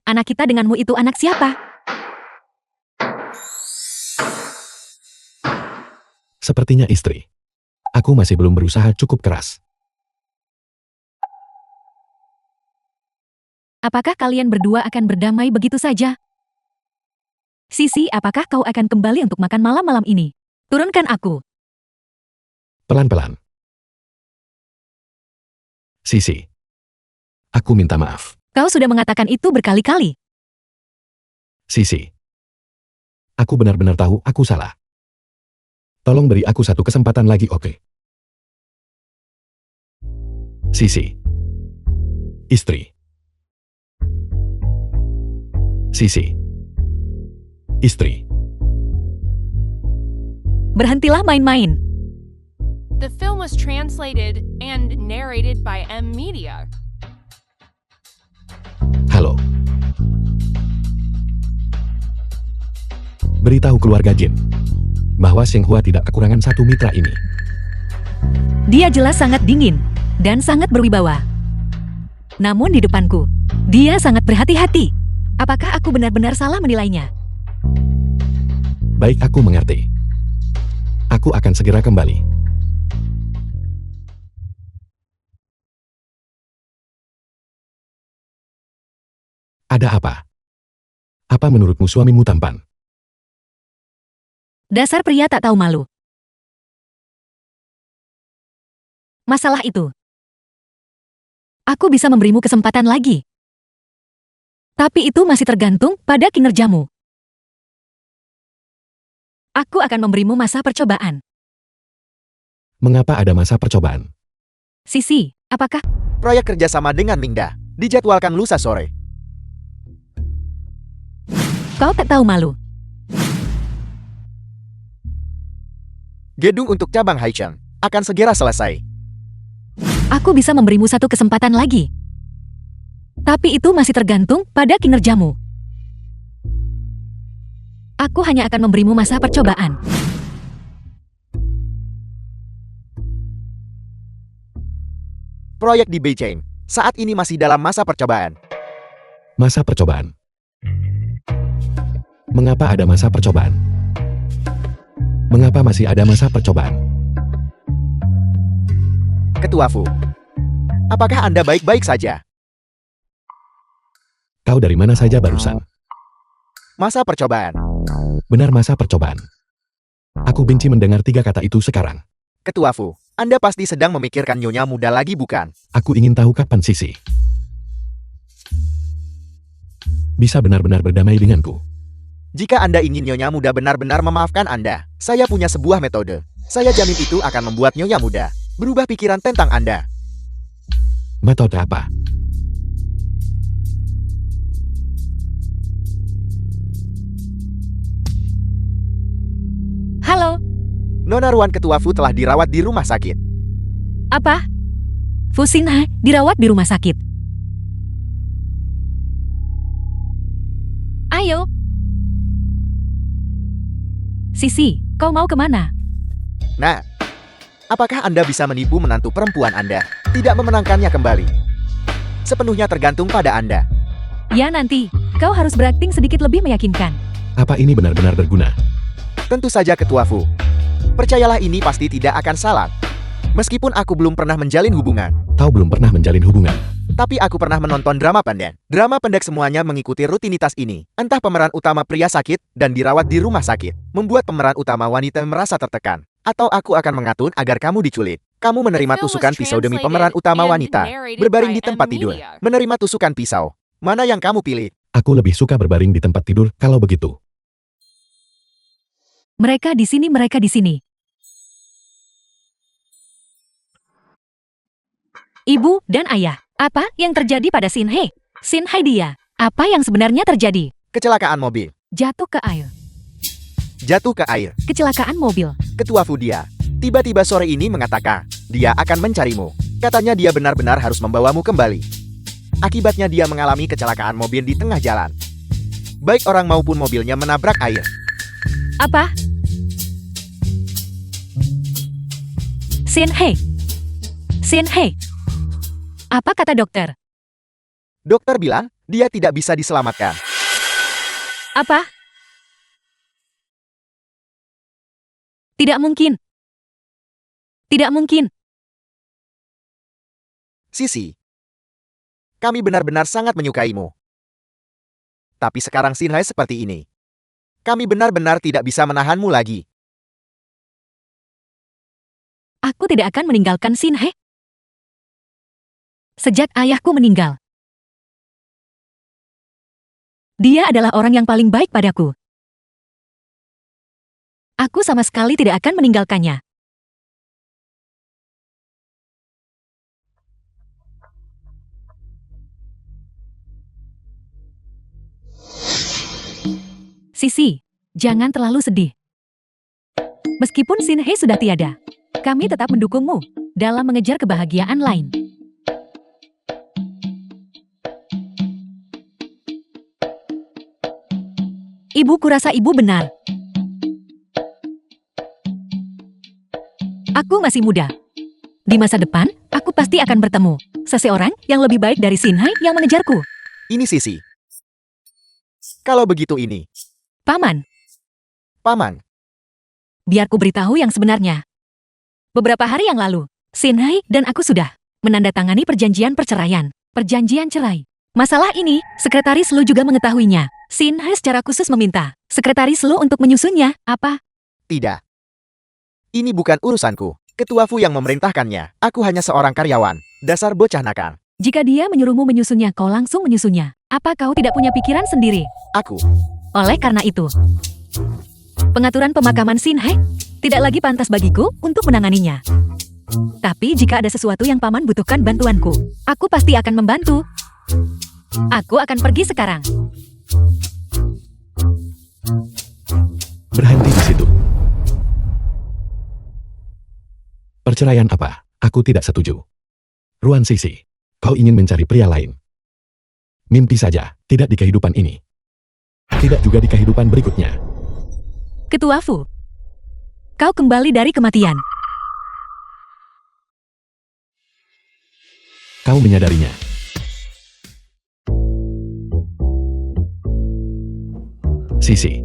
Anak kita denganmu itu anak siapa? Sepertinya istri. Aku masih belum berusaha cukup keras. Apakah kalian berdua akan berdamai begitu saja? Sisi, apakah kau akan kembali untuk makan malam-malam ini? Turunkan aku. Pelan-pelan. Sisi. Aku minta maaf. Kau sudah mengatakan itu berkali-kali. Sisi. Aku benar-benar tahu aku salah. Tolong beri aku satu kesempatan lagi, oke? Sisi. Istri. Sisi. Istri. Berhentilah main-main. The film was translated and narrated by M Media. Halo. Beritahu keluarga Jin bahwa Xinghua tidak kekurangan satu mitra ini. Dia jelas sangat dingin dan sangat berwibawa. Namun di depanku, dia sangat berhati-hati. Apakah aku benar-benar salah menilainya? Baik, aku mengerti. Aku akan segera kembali. Ada apa? Apa menurutmu suamimu tampan? Dasar pria tak tahu malu. Masalah itu. Aku bisa memberimu kesempatan lagi. Tapi itu masih tergantung pada kinerjamu. Aku akan memberimu masa percobaan. Mengapa ada masa percobaan? Sisi, apakah Proyek kerjasama dengan Mingda dijadwalkan lusa sore. kau tak tahu malu? Gedung untuk cabang Haicheng akan segera selesai. Aku bisa memberimu satu kesempatan lagi. Tapi itu masih tergantung pada kinerjamu. Aku hanya akan memberimu masa percobaan. Proyek di Beijing saat ini masih dalam masa percobaan. Masa percobaan. Mengapa ada masa percobaan? Mengapa masih ada masa percobaan? Ketua Fu, apakah Anda baik-baik saja? Kau dari mana saja barusan? Masa percobaan. Benar, masa percobaan. Aku benci mendengar tiga kata itu sekarang. Ketua Fu, Anda pasti sedang memikirkan nyonya muda lagi bukan? Aku ingin tahu kapan Sisi bisa benar-benar berdamai denganku. Jika Anda ingin nyonya muda benar-benar memaafkan Anda, saya punya sebuah metode. Saya jamin itu akan membuat nyonya muda berubah pikiran tentang Anda. Metode apa? Halo, Nona Ruan Ketua Fu telah dirawat di rumah sakit. apa? Fu Xinhe dirawat di rumah sakit. Ayo. Sisi, kau mau kemana? Nah, apakah Anda bisa menipu menantu perempuan Anda? Tidak memenangkannya kembali. Sepenuhnya tergantung pada Anda. Ya nanti, kau harus berakting sedikit lebih meyakinkan. Apa ini benar-benar berguna? Tentu saja Ketua Fu. Percayalah ini pasti tidak akan salah. Meskipun aku belum pernah menjalin hubungan, Kau belum pernah menjalin hubungan. tapi aku pernah menonton drama pendek. Drama pendek semuanya mengikuti rutinitas ini. Entah pemeran utama pria sakit dan dirawat di rumah sakit, membuat pemeran utama wanita merasa tertekan. Atau aku akan mengatur agar kamu diculik. Kamu menerima tusukan pisau demi pemeran utama wanita. Berbaring di tempat tidur. Menerima tusukan pisau. Mana yang kamu pilih? Aku lebih suka berbaring di tempat tidur kalau begitu. Mereka di sini, mereka di sini. Ibu dan ayah, apa yang terjadi pada Xinhe? Xinhe dia, apa yang sebenarnya terjadi? Kecelakaan mobil. Jatuh ke air. Jatuh ke air. Kecelakaan mobil. Ketua Fudia tiba-tiba sore ini mengatakan dia akan mencarimu. Katanya dia benar-benar harus membawamu kembali. Akibatnya dia mengalami kecelakaan mobil di tengah jalan. Baik orang maupun mobilnya menabrak air. Apa? Xinhe. Xinhe. Apa kata dokter? Dokter bilang, dia tidak bisa diselamatkan. Apa? Tidak mungkin. Tidak mungkin. Sisi, kami benar-benar sangat menyukaimu. Tapi sekarang Shinhei seperti ini. Kami benar-benar tidak bisa menahanmu lagi. Aku tidak akan meninggalkan Shinhei. Sejak ayahku meninggal. Dia adalah orang yang paling baik padaku. Aku sama sekali tidak akan meninggalkannya. Sisi, jangan terlalu sedih. Meskipun Shinhei sudah tiada, kami tetap mendukungmu dalam mengejar kebahagiaan lain. Ibu, kurasa ibu benar. Aku masih muda. Di masa depan, aku pasti akan bertemu seseorang yang lebih baik dari Shinhei yang mengejarku. Ini Sisi. Kalau begitu ini, Paman, Paman, biar ku beritahu yang sebenarnya. Beberapa hari yang lalu, Shinhei dan aku sudah menandatangani perjanjian perceraian, perjanjian cerai. Masalah ini, Sekretaris Lu juga mengetahuinya. Shinhei secara khusus meminta Sekretaris Lu untuk menyusunnya. Apa? tidak. Ini bukan urusanku. Ketua Fu yang memerintahkannya. Aku hanya seorang karyawan. Dasar bocah nakal. Jika dia menyuruhmu menyusunnya, kau langsung menyusunnya. Apa kau tidak punya pikiran sendiri? Aku, Oleh karena itu, pengaturan pemakaman Shinhei tidak lagi pantas bagiku untuk menanganinya. Tapi jika ada sesuatu yang paman butuhkan bantuanku, aku pasti akan membantu. Aku akan pergi sekarang. Berhenti di situ. Perceraian apa? Aku tidak setuju. Ruan Sisi, kau ingin mencari pria lain. Mimpi saja, tidak di kehidupan ini. Tidak juga di kehidupan berikutnya. Ketua Fu, kau kembali dari kematian. Kau menyadarinya. Sisi.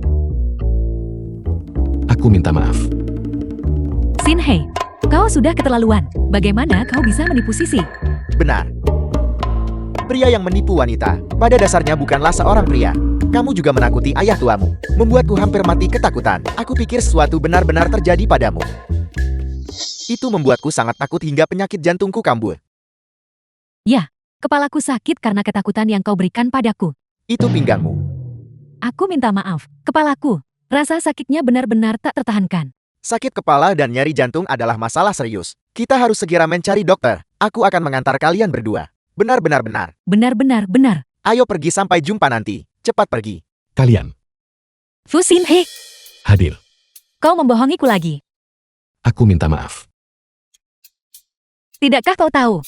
Aku minta maaf. Shinhei, kau sudah keterlaluan. Bagaimana kau bisa menipu Sisi? benar. Pria yang menipu wanita, pada dasarnya bukanlah seorang pria. Kamu juga menakuti ayah tuamu, membuatku hampir mati ketakutan. Aku pikir sesuatu benar-benar terjadi padamu. Itu membuatku sangat takut hingga penyakit jantungku kambuh. Ya, kepalaku sakit karena ketakutan yang kau berikan padaku. Itu pinggangmu. Aku minta maaf, kepalaku. Rasa sakitnya benar-benar tak tertahankan. Sakit kepala dan nyeri jantung adalah masalah serius. Kita harus segera mencari dokter. Aku akan mengantar kalian berdua. Benar-benar benar. Benar-benar benar. Ayo pergi sampai jumpa nanti. Cepat pergi. Kalian, Fu Shinhei, hadir. kau membohongiku lagi. Aku minta maaf. Tidakkah kau tahu?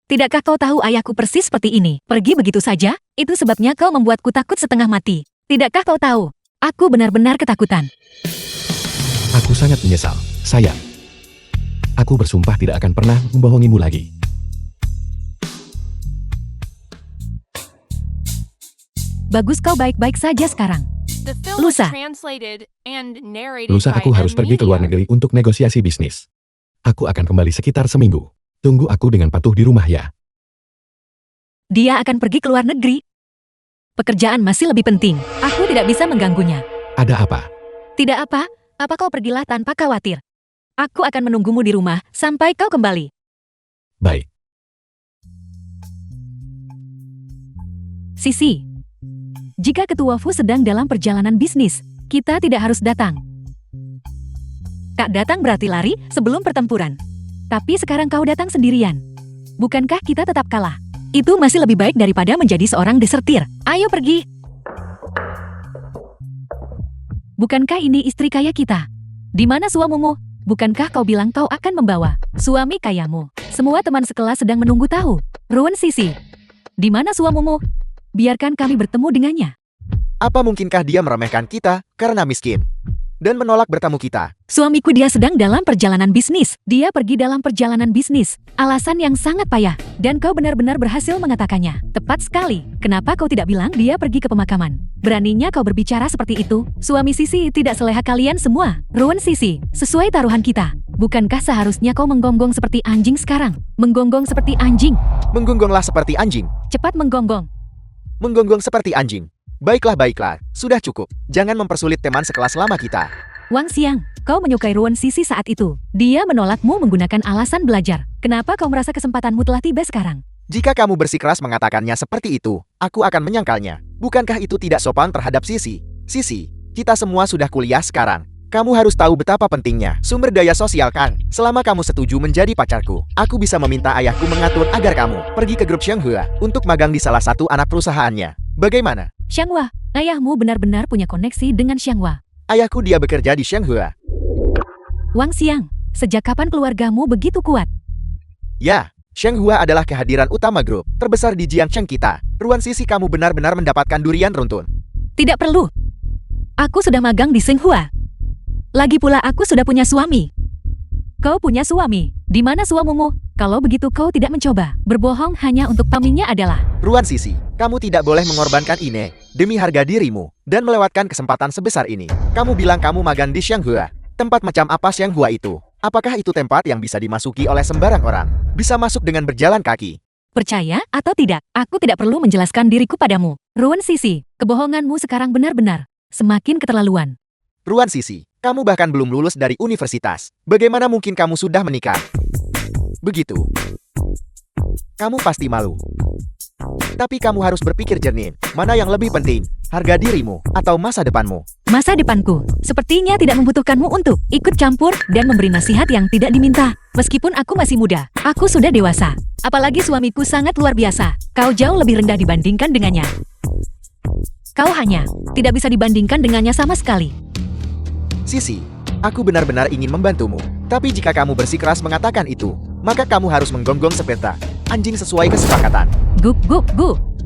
Tidakkah kau tahu ayahku persis seperti ini? Pergi begitu saja, itu sebabnya kau membuatku takut setengah mati. Tidakkah kau tahu? Aku benar-benar ketakutan. Aku sangat menyesal, sayang. Aku bersumpah tidak akan pernah membohongimu lagi. Bagus, kau baik-baik saja sekarang. The film was Lusa. translated and narrated Lusa by aku harus pergi ke luar Emilia. negeri untuk negosiasi bisnis. Aku akan kembali sekitar seminggu. Tunggu aku dengan patuh di rumah ya. Dia akan pergi ke luar negeri. Pekerjaan masih lebih penting. Aku tidak bisa mengganggunya. Ada apa? Tidak apa, kau pergilah tanpa khawatir. Aku akan menunggumu di rumah sampai kau kembali. Baik. Sisi, jika Ketua Fu sedang dalam perjalanan bisnis, kita tidak harus datang. Tak datang berarti lari sebelum pertempuran. Tapi sekarang kau datang sendirian. Bukankah kita tetap kalah? Itu masih lebih baik daripada menjadi seorang desertir. Ayo pergi. Bukankah ini istri kaya kita? Di mana suamimu? Bukankah kau bilang kau akan membawa suami kayamu? Semua teman sekelas sedang menunggu tahu. Ruan Sisi, di mana suamimu? Biarkan kami bertemu dengannya. Apa mungkinkah dia meremehkan kita karena miskin? dan menolak bertemu kita. Suamiku dia sedang dalam perjalanan bisnis. Dia pergi dalam perjalanan bisnis. Alasan yang sangat payah. Dan kau benar-benar berhasil mengatakannya. Tepat sekali. Kenapa kau tidak bilang dia pergi ke pemakaman? Beraninya kau berbicara seperti itu? Suami Sisi tidak seleha kalian semua. Ruan Sisi, sesuai taruhan kita. Bukankah seharusnya kau menggonggong seperti anjing sekarang? Menggonggong seperti anjing. Menggonggonglah seperti anjing. Cepat menggonggong. Menggonggong seperti anjing. Baiklah. Sudah cukup. Jangan mempersulit teman sekelas lama kita. Wang Xiang, kau menyukai Ruan Sisi saat itu. Dia menolakmu menggunakan alasan belajar. Kenapa kau merasa kesempatanmu telah tiba sekarang? Jika kamu bersikeras mengatakannya seperti itu, aku akan menyangkalnya. Bukankah itu tidak sopan terhadap Sisi? Sisi, kita semua sudah kuliah sekarang. Kamu harus tahu betapa pentingnya sumber daya sosial kan. Selama kamu setuju menjadi pacarku, aku bisa meminta ayahku mengatur agar kamu pergi ke grup Shanghua untuk magang di salah satu anak perusahaannya. Bagaimana? Xianghua, ayahmu benar-benar punya koneksi dengan Xianghua. Ayahku dia bekerja di Shanghua. Wang Xiang, sejak kapan keluargamu begitu kuat? Ya, Shanghua adalah kehadiran utama grup terbesar di Jiangcheng kita. Ruan Sisi, kamu benar-benar mendapatkan durian runtun. Tidak perlu. Aku sudah magang di Shanghua. Lagi pula aku sudah punya suami. Kau punya suami. Di mana suamimu? Kalau begitu kau tidak mencoba. Berbohong hanya untuk paminya adalah. Ruan Sisi, kamu tidak boleh mengorbankan ini demi harga dirimu dan melewatkan kesempatan sebesar ini. Kamu bilang kamu magang di Shanghua. Tempat macam apa Shanghua itu? Apakah itu tempat yang bisa dimasuki oleh sembarang orang? Bisa masuk dengan berjalan kaki. Percaya atau tidak, aku tidak perlu menjelaskan diriku padamu. Ruan Sisi, kebohonganmu sekarang benar-benar semakin keterlaluan. Ruan Sisi, kamu bahkan belum lulus dari universitas. Bagaimana mungkin kamu sudah menikah? Begitu. Kamu pasti malu. Tapi kamu harus berpikir jernih. Mana yang lebih penting? Harga dirimu atau masa depanmu? Masa depanku sepertinya tidak membutuhkanmu untuk ikut campur dan memberi nasihat yang tidak diminta. Meskipun aku masih muda, aku sudah dewasa. Apalagi suamiku sangat luar biasa. Kau jauh lebih rendah dibandingkan dengannya. Kau hanya tidak bisa dibandingkan dengannya sama sekali. Sisi, aku benar-benar ingin membantumu. Tapi jika kamu bersikeras mengatakan itu, maka kamu harus menggonggong seperti anjing sesuai kesepakatan. Gup.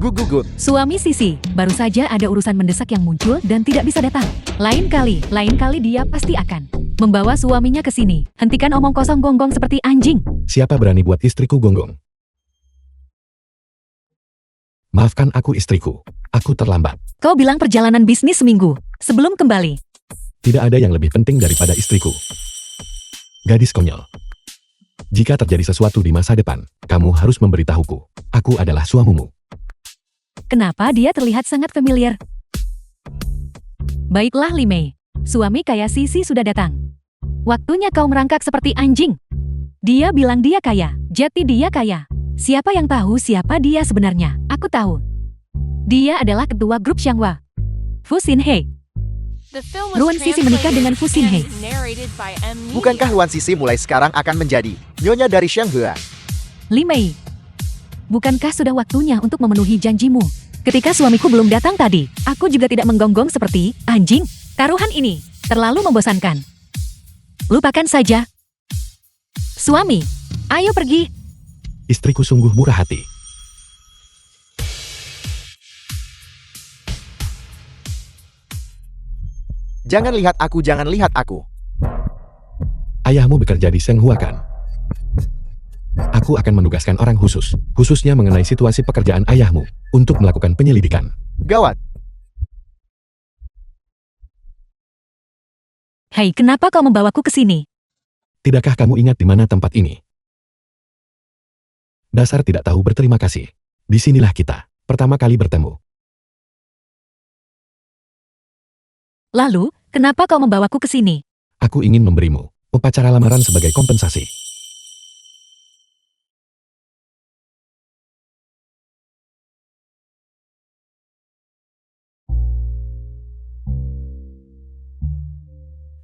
Gugugut. Suami Sisi, baru saja ada urusan mendesak yang muncul dan tidak bisa datang. Lain kali dia pasti akan membawa suaminya ke sini. Hentikan omong kosong gonggong seperti anjing. Siapa berani buat istriku gonggong? Maafkan aku istriku. Aku terlambat. Kau bilang perjalanan bisnis seminggu sebelum kembali. Tidak ada yang lebih penting daripada istriku. Gadis konyol. Jika terjadi sesuatu di masa depan, kamu harus memberitahuku. Aku adalah suamimu. Kenapa dia terlihat sangat familiar? Baiklah Li Mei, suami kaya Sisi sudah datang. Waktunya kau merangkak seperti anjing. Dia bilang dia kaya, jadi dia kaya. Siapa yang tahu siapa dia sebenarnya? Aku tahu. Dia adalah ketua grup Shanghua. Fu Xinhe. The film was Ruan Sisi menikah dengan Fu Xinhe. and narrated by M. Bukankah Ruan Sisi mulai sekarang akan menjadi nyonya dari Shanghua? Li Mei, bukankah sudah waktunya untuk memenuhi janjimu? Ketika suamiku belum datang tadi, aku juga tidak menggonggong seperti anjing. Taruhan ini terlalu membosankan. Lupakan saja. Suami, ayo pergi. Istriku sungguh murah hati. Jangan lihat aku. Ayahmu bekerja di Shanghua kan? Aku akan menugaskan orang khususnya mengenai situasi pekerjaan ayahmu, untuk melakukan penyelidikan. Gawat. Hei, kenapa kau membawaku ke sini? Tidakkah kamu ingat di mana tempat ini? Dasar tidak tahu berterima kasih. Disinilah kita, pertama kali bertemu. Lalu, kenapa kau membawaku ke sini? Aku ingin memberimu upacara lamaran sebagai kompensasi.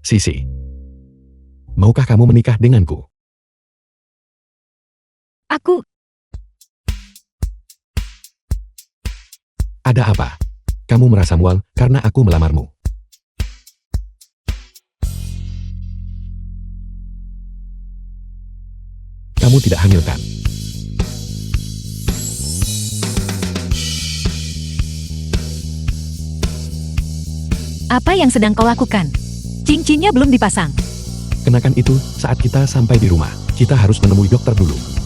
Sisi, maukah kamu menikah denganku? Aku, Ada apa? Kamu merasa mual karena aku melamarmu. Kamu tidak hamil kan? apa yang sedang kau lakukan? Cincinnya belum dipasang. Kenakan itu saat kita sampai di rumah. Kita harus menemui dokter dulu.